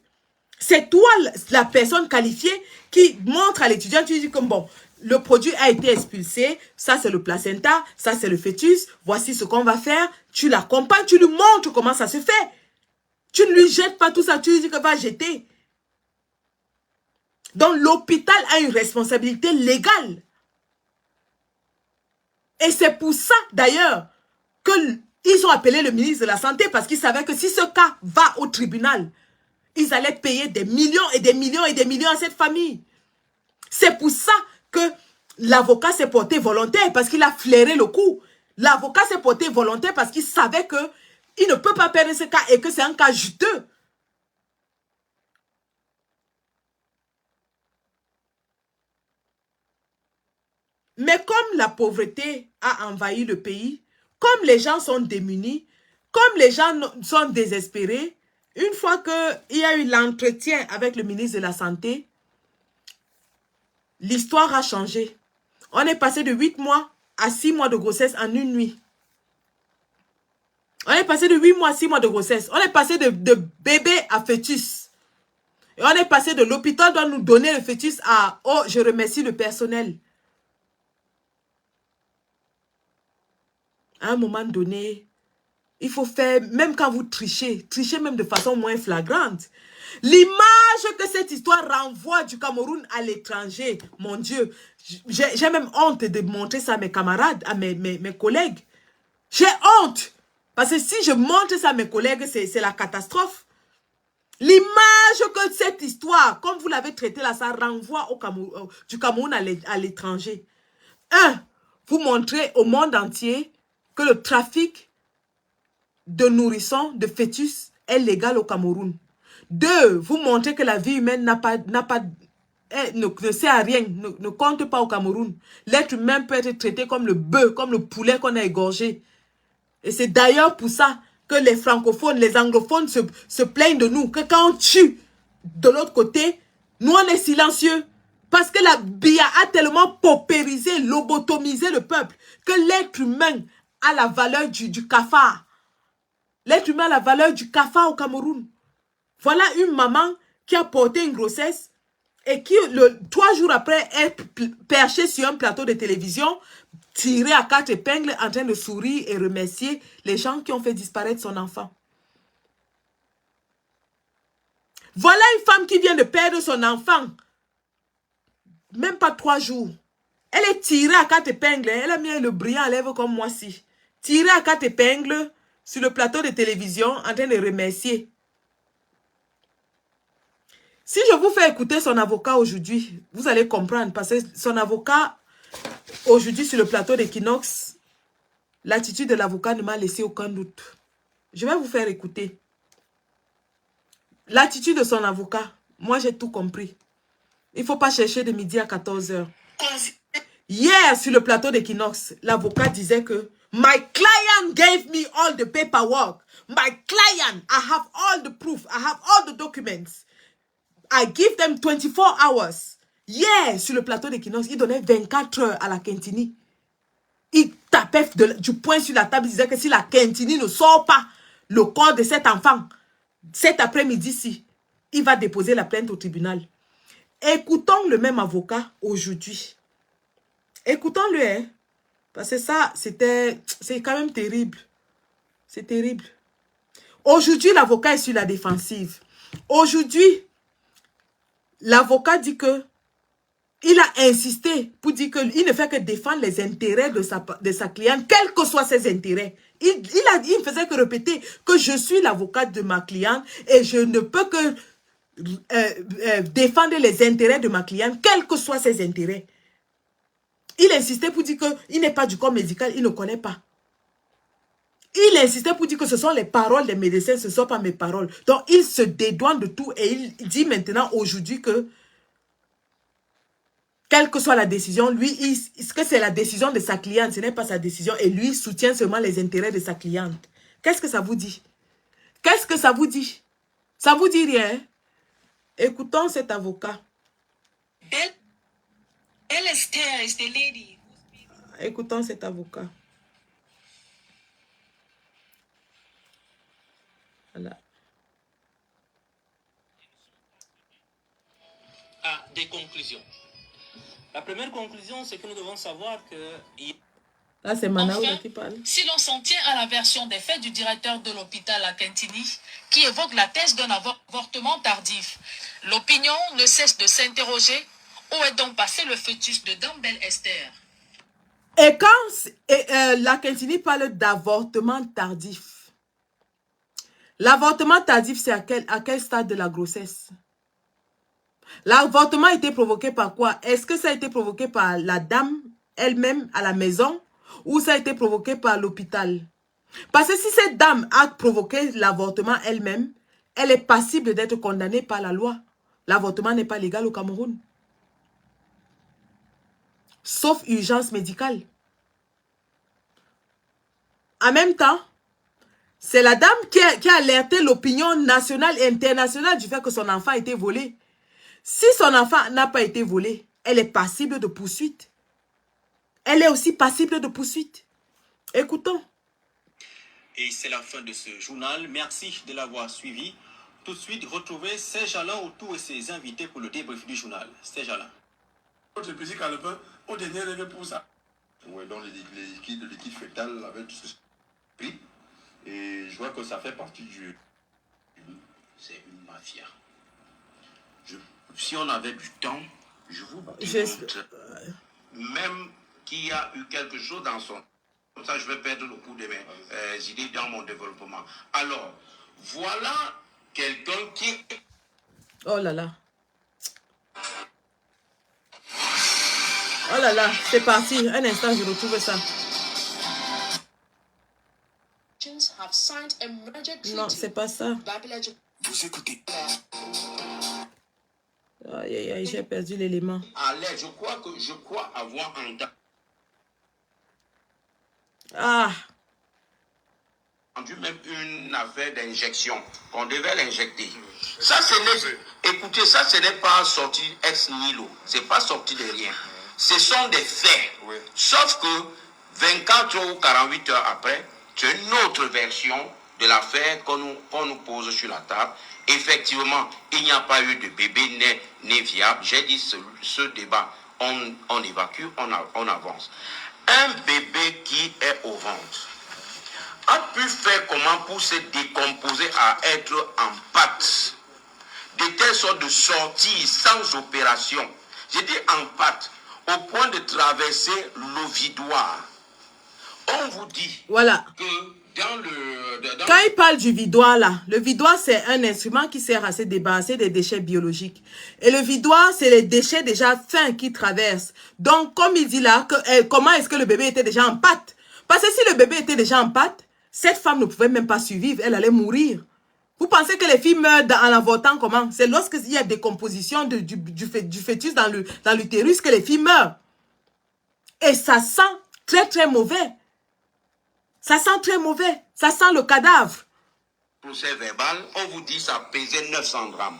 C'est toi, la personne qualifiée, qui montre à l'étudiant, tu dis comme bon, le produit a été expulsé, ça c'est le placenta, ça c'est le fœtus, voici ce qu'on va faire, tu l'accompagnes, tu lui montres comment ça se fait. Tu ne lui jettes pas tout ça, tu lui dis que va jeter. Donc l'hôpital a une responsabilité légale. Et c'est pour ça d'ailleurs qu'ils ont appelé le ministre de la Santé parce qu'ils savaient que si ce cas va au tribunal, ils allaient payer des millions et des millions et des millions à cette famille. C'est pour ça que l'avocat s'est porté volontaire parce qu'il a flairé le coup. L'avocat s'est porté volontaire parce qu'il savait qu'il ne peut pas perdre ce cas et que c'est un cas juteux. Mais comme la pauvreté a envahi le pays, comme les gens sont démunis, comme les gens sont désespérés, une fois qu'il y a eu l'entretien avec le ministre de la Santé, l'histoire a changé. On est passé de 8 mois à 6 mois de grossesse en une nuit. On est passé de 8 mois à 6 mois de grossesse. On est passé de bébé à fœtus. Et on est passé de l'hôpital doit nous donner le fœtus à « Oh, je remercie le personnel ». À un moment donné, il faut faire, même quand vous trichez même de façon moins flagrante. L'image que cette histoire renvoie du Cameroun à l'étranger, mon Dieu, j'ai même honte de montrer ça à mes camarades, à mes collègues. J'ai honte. Parce que si je montre ça à mes collègues, c'est la catastrophe. L'image que cette histoire, comme vous l'avez traité là, ça renvoie du Cameroun à l'étranger. Un, vous montrez au monde entier que le trafic de nourrissons, de fœtus, est légal au Cameroun. Deux, vous montrez que la vie humaine ne sert à rien, ne compte pas au Cameroun. L'être humain peut être traité comme le bœuf, comme le poulet qu'on a égorgé. Et c'est d'ailleurs pour ça que les francophones, les anglophones se plaignent de nous. Que quand on tue de l'autre côté, nous on est silencieux. Parce que la BIA a tellement paupérisé, lobotomisé le peuple, que l'être humain a la valeur du cafard. L'être humain a la valeur du cafard au Cameroun. Voilà une maman qui a porté une grossesse et qui, 3 jours après, est perchée sur un plateau de télévision, tirée à 4 épingles, en train de sourire et remercier les gens qui ont fait disparaître son enfant. Voilà une femme qui vient de perdre son enfant. Même pas 3 jours. Elle est tirée à 4 épingles. Elle a mis le brillant à lèvres comme moi-ci. Tirée à 4 épingles sur le plateau de télévision en train de remercier. Si je vous fais écouter son avocat aujourd'hui, vous allez comprendre. Parce que son avocat, aujourd'hui sur le plateau d'Equinox, l'attitude de l'avocat ne m'a laissé aucun doute. Je vais vous faire écouter. L'attitude de son avocat, moi j'ai tout compris. Il ne faut pas chercher de midi à 14 h. Hier, sur le plateau d'Equinox, l'avocat disait que my client gave me all the paperwork. My client, I have all the proof. I have all the documents. I give them 24 hours. Hier, sur le plateau d'Equinox, il donnait 24 heures à la Quintini. Il tapait du poing sur la table. Il disait que si la Quintini ne sort pas le corps de cet enfant, cet après-midi-ci, il va déposer la plainte au tribunal. Écoutons le même avocat aujourd'hui. Écoutons-le, hein. Parce que ça, c'est quand même terrible. C'est terrible. Aujourd'hui, l'avocat est sur la défensive. Aujourd'hui, l'avocat dit que il a insisté pour dire qu'il ne fait que défendre les intérêts de sa cliente, quels que soient ses intérêts. Il ne faisait que répéter que je suis l'avocate de ma cliente et je ne peux que défendre les intérêts de ma cliente, quels que soient ses intérêts. Il insistait pour dire qu'il n'est pas du corps médical, il ne connaît pas. Il insistait pour dire que ce sont les paroles des médecins, ce ne sont pas mes paroles. Donc, il se dédouane de tout et il dit maintenant, aujourd'hui, que quelle que soit la décision, lui, est-ce que c'est la décision de sa cliente, ce n'est pas sa décision, et lui soutient seulement les intérêts de sa cliente. Qu'est-ce que ça vous dit? Qu'est-ce que ça vous dit? Ça vous dit rien? Écoutons cet avocat. Esther is the lady. Écoutons cet avocat. Voilà. Des conclusions. La première conclusion, c'est que nous devons savoir que... Là, c'est Manaoula Enfin, qui parle. si l'on s'en tient à la version des faits du directeur de l'hôpital à Kentini, qui évoque la thèse d'un avortement tardif, l'opinion ne cesse de s'interroger. Où est donc passé le fœtus de Dame Belle Esther? Et quand la Kentini parle d'avortement tardif, l'avortement tardif, c'est à quel stade de la grossesse? L'avortement a été provoqué par quoi? Est-ce que ça a été provoqué par la dame elle-même à la maison ou ça a été provoqué par l'hôpital? Parce que si cette dame a provoqué l'avortement elle-même, elle est passible d'être condamnée par la loi. L'avortement n'est pas légal au Cameroun. Sauf urgence médicale. En même temps, c'est la dame qui a alerté l'opinion nationale et internationale du fait que son enfant a été volé. Si son enfant n'a pas été volé, elle est passible de poursuite. Elle est aussi passible de poursuite. Écoutons. Et c'est la fin de ce journal. Merci de l'avoir suivi. Tout de suite, retrouvez Serge Alain autour et ses invités pour le débrief du journal. Serge Alain. Votre petit calepin, au dernier rêve pour ça. Oui, donc le liquide fœtal avec tout ce prix. Et je vois que ça fait partie du... C'est une mafia. Si on avait du temps, je vous montre même qu'il y a eu quelque chose dans son... Comme ça, je vais perdre le coup de mes idées dans mon développement. Alors, voilà quelqu'un qui... Oh là là. Oh là là, c'est parti. Un instant, je retrouve ça. Non, c'est pas ça. Vous écoutez. Aïe, aïe, aïe, j'ai perdu l'élément. Allez, je crois avoir Ah. entendu même une affaire d'injection, qu'on devait l'injecter. Ça, écoutez, ça, ce n'est pas sorti ex nihilo. C'est pas sorti de rien. Ce sont des faits. Oui. Sauf que 24 ou 48 heures après, c'est une autre version de l'affaire qu'on nous pose sur la table. Effectivement, il n'y a pas eu de bébé né viable. J'ai dit ce débat, on évacue, on avance. Un bébé qui est au ventre a pu faire comment pour se décomposer à être en pâte, de telle sorte de sortir sans opération. J'ai dit en pâte, au point de traverser l'ovidoire. On vous dit Voilà. que Quand il parle du vidoir là, le vidoir c'est un instrument qui sert à se débarrasser des déchets biologiques. Et le vidoir c'est les déchets déjà fins qui traversent. Donc comme il dit là, comment est-ce que le bébé était déjà en pâte? Parce que si le bébé était déjà en pâte, cette femme ne pouvait même pas survivre, elle allait mourir. Vous pensez que les filles meurent en avortant comment? C'est lorsqu'il y a décomposition du fœtus dans l'utérus que les filles meurent. Et ça sent très très mauvais. Ça sent très mauvais. Ça sent le cadavre. Procès verbal, on vous dit ça pesait 900 grammes.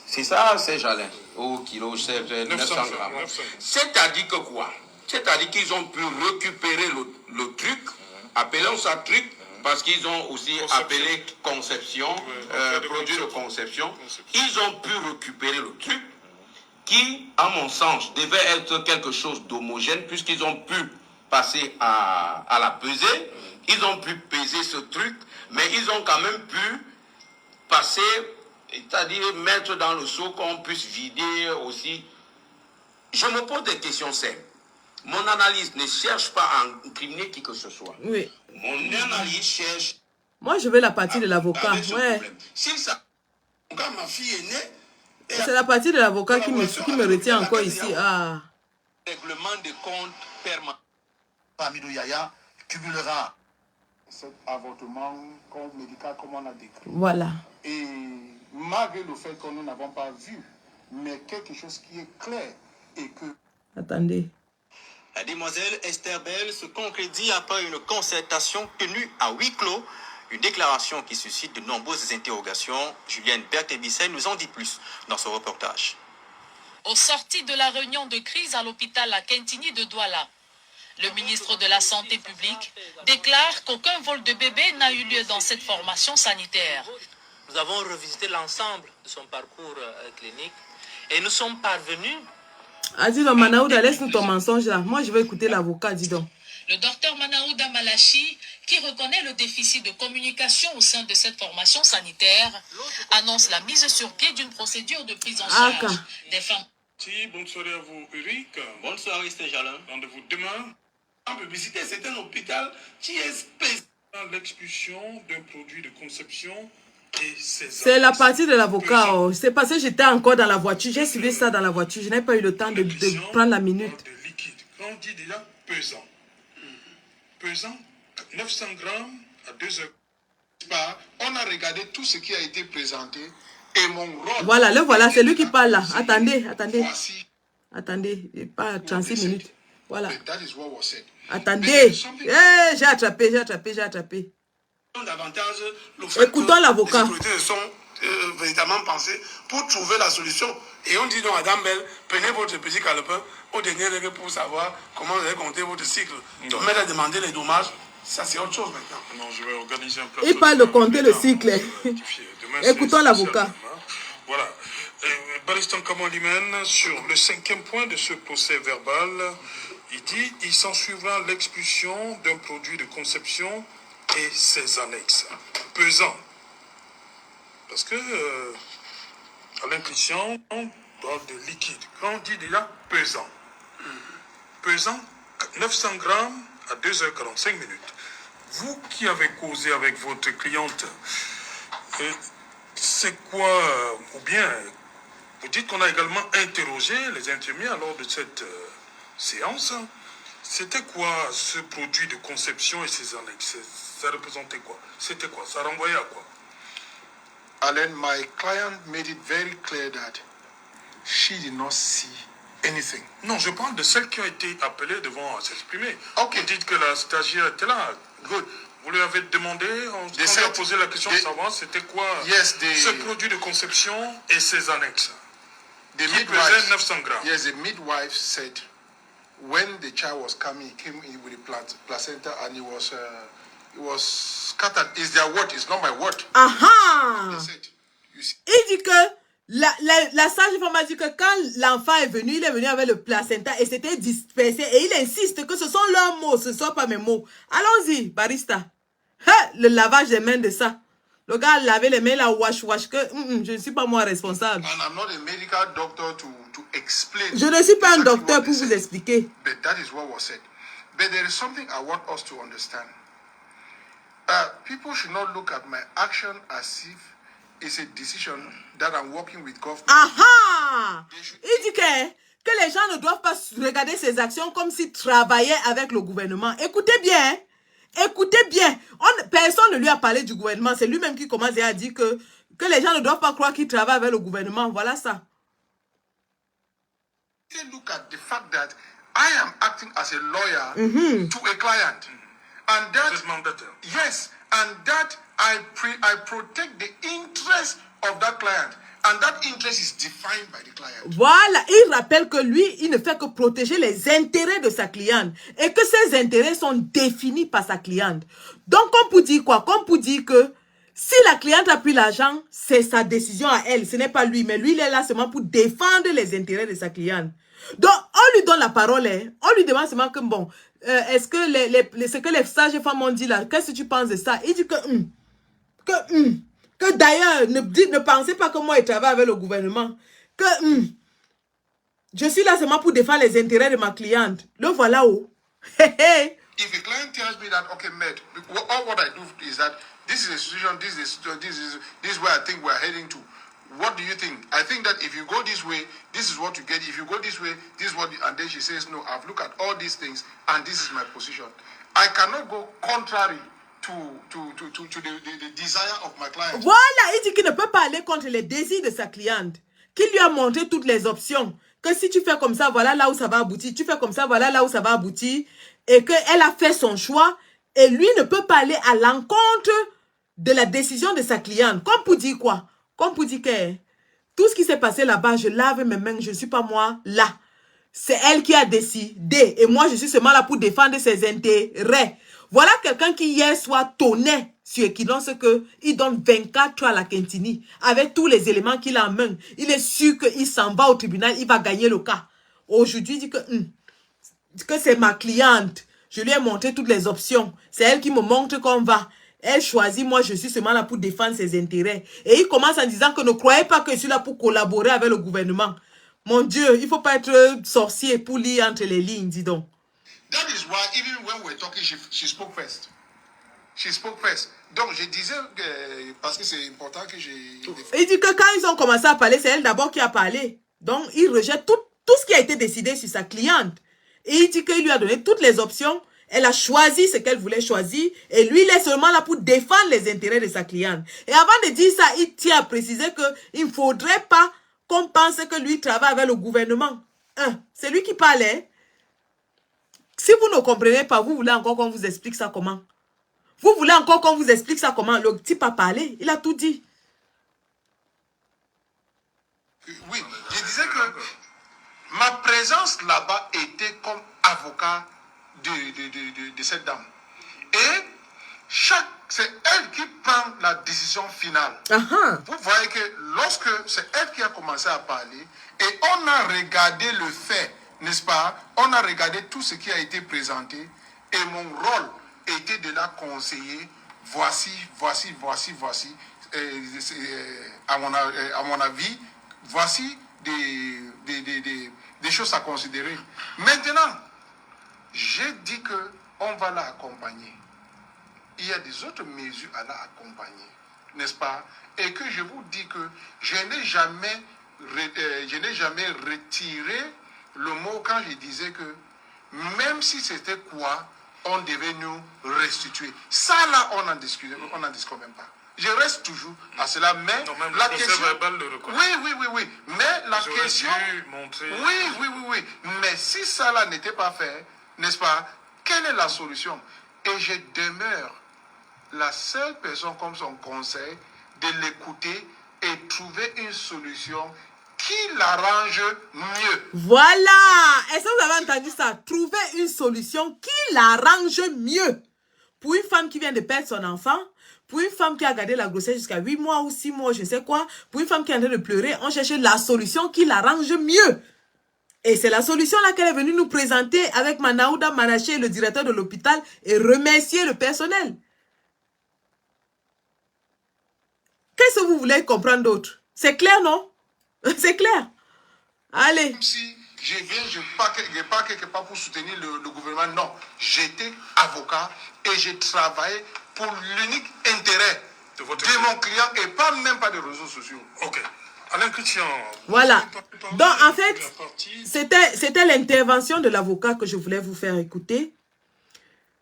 C'est ça, c'est Jalin. Au kilo, c'est 900 grammes. C'est-à-dire que quoi? C'est-à-dire qu'ils ont pu récupérer le truc, appelons ça truc, parce qu'ils ont aussi appelé conception, produit de conception. Ils ont pu récupérer le truc qui, à mon sens, devait être quelque chose d'homogène, puisqu'ils ont pu passer à la pesée. Ils ont pu peser ce truc, mais ils ont quand même pu passer, c'est-à-dire mettre dans le seau qu'on puisse vider aussi. Je me pose des questions simples. Mon analyse ne cherche pas à incriminer qui que ce soit. Oui. Mon analyse cherche... Moi, je veux la partie de l'avocat. Ouais. Si ça, quand ma fille est née... C'est la partie de l'avocat qui me retient encore ici. Ah. Règlement de compte permanent. Amidou Yaya cumulera cet avortement médical comme on a décrit. Voilà. Et malgré le fait que nous n'avons pas vu, mais quelque chose qui est clair et que... Attendez. La demoiselle Esther Bell se concrétise après une concertation tenue à huis clos. Une déclaration qui suscite de nombreuses interrogations. Julienne Berthe-Bisset nous en dit plus dans ce reportage. Au sorti de la réunion de crise à l'hôpital à Kentigny de Douala, le ministre de la Santé publique déclare qu'aucun vol de bébé n'a eu lieu dans cette formation sanitaire. Nous avons revisité l'ensemble de son parcours clinique et nous sommes parvenus... Ah, dis donc, Manaouda, laisse-nous ton mensonge là. Moi, je vais écouter l'avocat, dis donc. Le docteur Manaouda Malachi, qui reconnaît le déficit de communication au sein de cette formation sanitaire, annonce la mise sur pied d'une procédure de prise en charge des femmes. Bonsoir à vous, Eric. Bonsoir, Esther Jalin. Rendez-vous demain. En publicité, c'est un hôpital qui est spécialisé dans l'expulsion d'un produit de conception et ses... C'est la partie de l'avocat. Oh. C'est parce que j'étais encore dans la voiture. J'ai suivi ça dans la voiture. Je n'ai pas eu le temps de prendre la minute. De liquide. Quand on dit déjà pesant. Pesant, 900 grammes à 2 heures. On a regardé tout ce qui a été présenté et mon rôle... Voilà, le voilà, c'est lui qui parle là. Attendez. Voici. Attendez, pas 36 minutes. Voilà. That is what was said. Attendez. J'ai attrapé. Davantage le fait écoutons l'avocat. Les sécurités sont véritablement pensées pour trouver la solution. Et on dit donc à Dame Belle, prenez votre petit calepin au dernier règle pour savoir comment vous allez compter votre cycle. Donc, mettre à demander les dommages, ça c'est autre chose maintenant. Non, je vais organiser un peu. Il parle de compter le cycle. Écoutons l'avocat. Voilà. Baristan Kamalimen, sur le 5e point de ce procès verbal, il dit il s'en suivra l'expulsion d'un produit de conception et ses annexes. Pesant. Parce que à l'impulsion, on parle de liquide. Quand on dit déjà pesant. Pesant, 900 grammes à 2h45 minutes. Vous qui avez causé avec votre cliente, c'est quoi, ou bien, vous dites qu'on a également interrogé les infirmiers lors de cette séance. C'était quoi ce produit de conception et ses annexes? Ça représentait quoi? C'était quoi? Ça renvoyait à quoi? Alan, my client made it very clear that she did not see anything. Non, je parle de celles qui ont été appelées devant s'exprimer. Okay. Vous dites que la stagiaire était là. Good. Vous lui avez demandé, on lui a posé la question de savoir c'était quoi ce produit de conception et ses annexes. Qui pesait 900 grammes. Yes, the midwife said when the child was coming, he came in with the placenta and it was scattered. Is their word? It's not my word. Aha! Il dit que la sage-femme a dit que quand l'enfant est venu avec le placenta et c'était dispersé. Et il insiste que ce sont leurs mots, ce ne sont pas mes mots. Allons-y, barista. Le lavage des mains de ça. Le gars a lavé les mains, là, wash, que je ne suis pas moi responsable. And I'm not a medical doctor to explain. Je ne suis pas un docteur pour vous expliquer. But that is what was said. But there is something I want us to understand. People should not look at my action as if it's a decision that I'm working with government. Aha! Il dit que les gens ne doivent pas regarder ses actions comme s'ils travaillaient avec le gouvernement. Écoutez bien. Écoutez bien. Personne ne lui a parlé du gouvernement. C'est lui-même qui commence à dire que les gens ne doivent pas croire qu'il travaille avec le gouvernement. Voilà ça. Look at the fact that I am acting as a lawyer to a client. And that, yes, and that I protect the interest of that client. And that interest is defined by the client. Voilà, il rappelle que lui, il ne fait que protéger les intérêts de sa cliente. Et que ses intérêts sont définis par sa cliente. Donc, comme pour dire quoi? Comme pour dire que Si la cliente a pris l'argent, c'est sa décision à elle. Ce n'est pas lui. Mais lui, il est là seulement pour défendre les intérêts de sa cliente. Donc, on lui donne la parole. Hein. On lui demande seulement que, bon, est-ce que ce que les sages femmes ont dit là, qu'est-ce que tu penses de ça? Il dit que d'ailleurs, ne pensez pas que moi, je travaille avec le gouvernement. Que je suis là seulement pour défendre les intérêts de ma cliente. Le voilà où. If a client tells me that, okay, Med, all what I do is that this is a situation, this is where I think we're heading to. What do you think? I think that if you go this way, this is what you get. If you go this way, this is what... And then she says, no, I've looked at all these things, and this is my position. I cannot go contrary to the desire of my client. Voilà, il dit qu'il ne peut pas aller contre les désirs de sa cliente. Qu'il lui a montré toutes les options. Que si tu fais comme ça, voilà là où ça va aboutir. Tu fais comme ça, voilà là où ça va aboutir. Et qu'elle a fait son choix. Et lui ne peut pas aller à l'encontre de la décision de sa cliente. Comme pour dire quoi? Comme pour dire que tout ce qui s'est passé là-bas, je lave mes mains, je ne suis pas moi là. C'est elle qui a décidé. Et moi, je suis seulement là pour défendre ses intérêts. Voilà quelqu'un qui hier soir tonnait sur Equinox qu'il donne 24 heures à la Quintini. Avec tous les éléments qu'il a en main. Il est sûr qu'il s'en va au tribunal, il va gagner le cas. Aujourd'hui, il dit que c'est ma cliente. Je lui ai montré toutes les options. C'est elle qui me montre qu'on va. Elle choisit, moi je suis seulement là pour défendre ses intérêts. Et il commence en disant que ne croyez pas que je suis là pour collaborer avec le gouvernement. Mon Dieu, il ne faut pas être sorcier pour lire entre les lignes, dis donc. That is why even when we were talking, she spoke first. She spoke first. Donc je disais, parce que c'est important que j'ai... Il dit que quand ils ont commencé à parler, c'est elle d'abord qui a parlé. Donc il rejette tout ce qui a été décidé sur sa cliente. Et il dit qu'il lui a donné toutes les options. Elle a choisi ce qu'elle voulait choisir. Et lui, il est seulement là pour défendre les intérêts de sa cliente. Et avant de dire ça, il tient à préciser qu'il ne faudrait pas qu'on pense que lui travaille avec le gouvernement. C'est lui qui parlait. Si vous ne comprenez pas, vous voulez encore qu'on vous explique ça comment? Vous voulez encore qu'on vous explique ça comment? Le type a parlé. Il a tout dit. Oui, je disais que ma présence là-bas était comme avocat de cette dame. Et c'est elle qui prend la décision finale. Vous voyez que lorsque c'est elle qui a commencé à parler et on a regardé le fait, n'est-ce pas? On a regardé tout ce qui a été présenté et mon rôle était de la conseiller. Voici, à mon avis, voici des choses à considérer. Maintenant, j'ai dit qu'on va l'accompagner. Il y a des autres mesures à l'accompagner, n'est-ce pas? Et que je vous dis que je n'ai jamais retiré le mot quand je disais que même si c'était quoi, on devait nous restituer. Ça là, on n'en discute même pas. Je reste toujours à cela, mais non, même la le question... verbal le reconnaît. Oui. Mais la question... Oui. Mais si ça là n'était pas fait, n'est-ce pas? Quelle est la solution? Et je demeure la seule personne comme son conseil de l'écouter et trouver une solution qui l'arrange mieux. Voilà! Est-ce que vous avez entendu ça? Trouver une solution qui l'arrange mieux. Pour une femme qui vient de perdre son enfant, pour une femme qui a gardé la grossesse jusqu'à 8 mois ou 6 mois, je ne sais quoi, pour une femme qui est en train de pleurer, on cherche la solution qui l'arrange mieux. Et c'est la solution là qu'elle est venue nous présenter avec Manaouda Manaché, le directeur de l'hôpital, et remercier le personnel. Qu'est-ce que vous voulez comprendre d'autre? C'est clair, non? C'est clair. Allez. Si je viens, je ne pas quelque part pour soutenir le gouvernement, non. J'étais avocat et j'ai travaillé pour l'unique intérêt de mon client et pas même pas des réseaux sociaux. Ok. Alain Christian. Voilà. Donc, en fait, c'était l'intervention de l'avocat que je voulais vous faire écouter.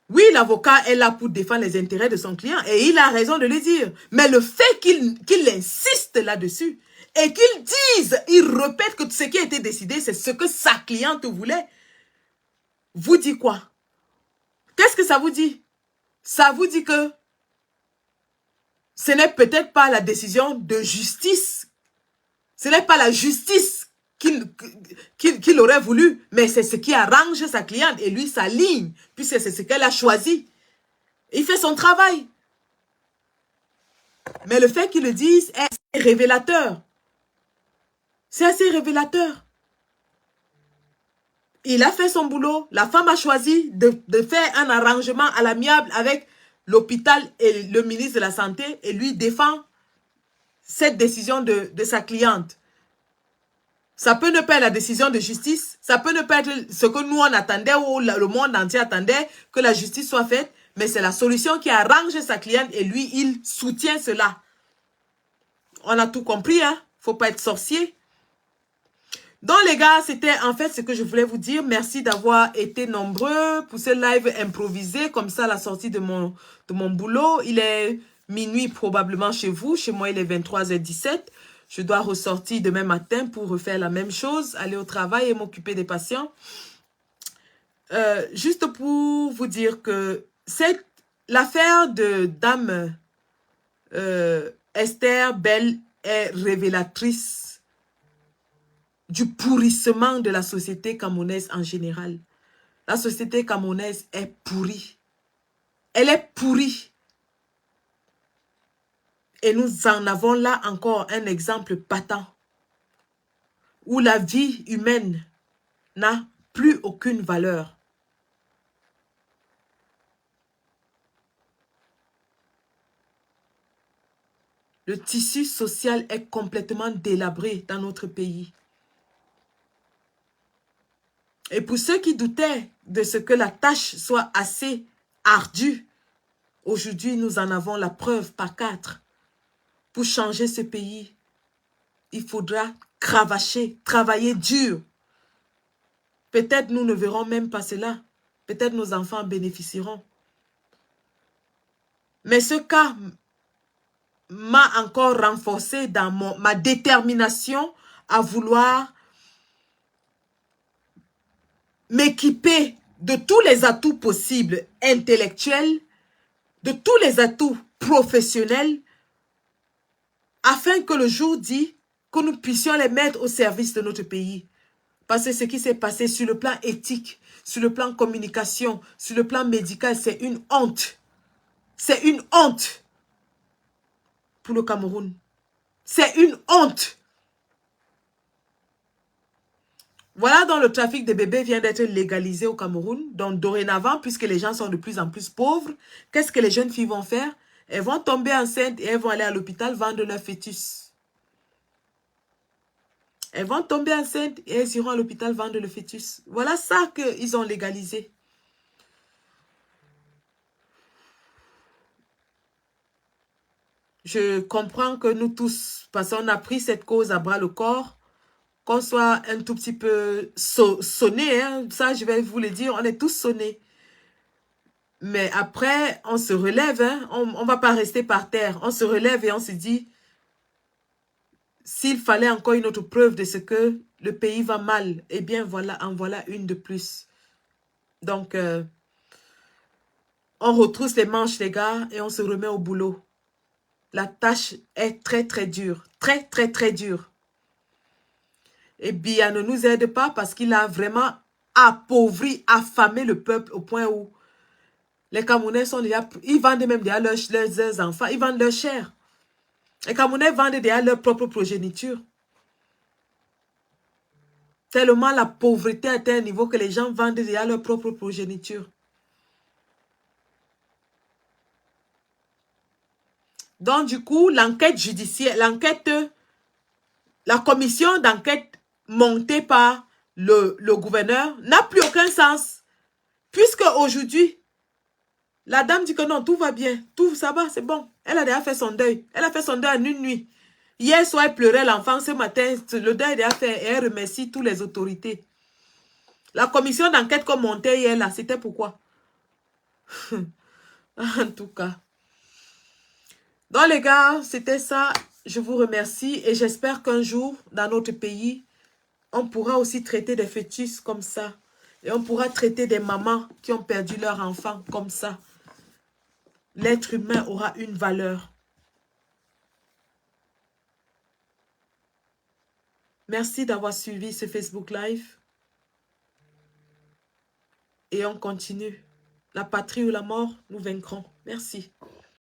Oui, l'avocat est là pour défendre les intérêts de son client et il a raison de le dire. Mais le fait qu'il insiste là-dessus et qu'il dise, il répète que ce qui a été décidé, c'est ce que sa cliente voulait, vous dit quoi? Qu'est-ce que ça vous dit? Ça vous dit que ce n'est peut-être pas la décision de justice. Ce n'est pas la justice qu'il aurait voulu, mais c'est ce qui arrange sa cliente et lui s'aligne, puisque c'est ce qu'elle a choisi. Il fait son travail. Mais le fait qu'ils le disent est assez révélateur. C'est assez révélateur. Il a fait son boulot. La femme a choisi de faire un arrangement à l'amiable avec l'hôpital et le ministre de la Santé et lui défend cette décision de sa cliente. Ça peut ne pas être la décision de justice, ça peut ne pas être ce que nous on attendait ou le monde entier attendait que la justice soit faite, mais c'est la solution qui arrange sa cliente et lui, il soutient cela. On a tout compris, hein? Faut pas être sorcier. Donc les gars, c'était en fait ce que je voulais vous dire. Merci d'avoir été nombreux pour ce live improvisé, comme ça à la sortie de mon boulot. Il est minuit probablement chez vous, chez moi il est 23h17. Je dois ressortir demain matin pour refaire la même chose, aller au travail et m'occuper des patients. Juste pour vous dire que l'affaire de Dame Esther Bell est révélatrice du pourrissement de la société camerounaise en général. La société camerounaise est pourrie. Elle est pourrie. Et nous en avons là encore un exemple patent où la vie humaine n'a plus aucune valeur. Le tissu social est complètement délabré dans notre pays. Et pour ceux qui doutaient de ce que la tâche soit assez ardue, aujourd'hui nous en avons la preuve par 4. Pour changer ce pays, il faudra cravacher, travailler dur. Peut-être nous ne verrons même pas cela. Peut-être nos enfants bénéficieront. Mais ce cas m'a encore renforcé dans ma détermination à vouloir m'équiper de tous les atouts possibles intellectuels, de tous les atouts professionnels, afin que le jour dit que nous puissions les mettre au service de notre pays. Parce que ce qui s'est passé sur le plan éthique, sur le plan communication, sur le plan médical, c'est une honte. C'est une honte pour le Cameroun. C'est une honte. Voilà dont le trafic de bébés vient d'être légalisé au Cameroun. Donc dorénavant, puisque les gens sont de plus en plus pauvres, qu'est-ce que les jeunes filles vont faire? Elles vont tomber enceintes et elles vont aller à l'hôpital vendre leur fœtus. Elles vont tomber enceintes et elles iront à l'hôpital vendre le fœtus. Voilà ça qu'ils ont légalisé. Je comprends que nous tous, parce qu'on a pris cette cause à bras le corps, qu'on soit un tout petit peu sonnés, hein, ça je vais vous le dire, on est tous sonnés. Mais après, on se relève, hein, on ne va pas rester par terre. On se relève et on se dit, s'il fallait encore une autre preuve de ce que le pays va mal, eh bien voilà, en voilà une de plus. Donc, on retrousse les manches les gars et on se remet au boulot. La tâche est très très dure, très très très dure. Et Biya ne nous aide pas parce qu'il a vraiment appauvri, affamé le peuple au point où les Camerounais sont déjà... Ils vendent même déjà leurs enfants, ils vendent leur chair. Les Camerounais vendent déjà leur propre progéniture. Tellement la pauvreté atteint un niveau que les gens vendent déjà leur propre progéniture. Donc du coup, l'enquête judiciaire, la commission d'enquête montée par le gouverneur n'a plus aucun sens. Puisque aujourd'hui, la dame dit que non, tout va bien, tout ça va, c'est bon. Elle a déjà fait son deuil. Elle a fait son deuil en une nuit. Hier soir, elle pleurait l'enfant. Ce matin, le deuil est déjà fait. Et elle remercie toutes les autorités. La commission d'enquête qu'on montait hier là, c'était pourquoi? En tout cas. Donc les gars, c'était ça. Je vous remercie. Et j'espère qu'un jour, dans notre pays, on pourra aussi traiter des fœtus comme ça. Et on pourra traiter des mamans qui ont perdu leur enfant comme ça. L'être humain aura une valeur. Merci d'avoir suivi ce Facebook Live. Et on continue. La patrie ou la mort, nous vaincrons. Merci.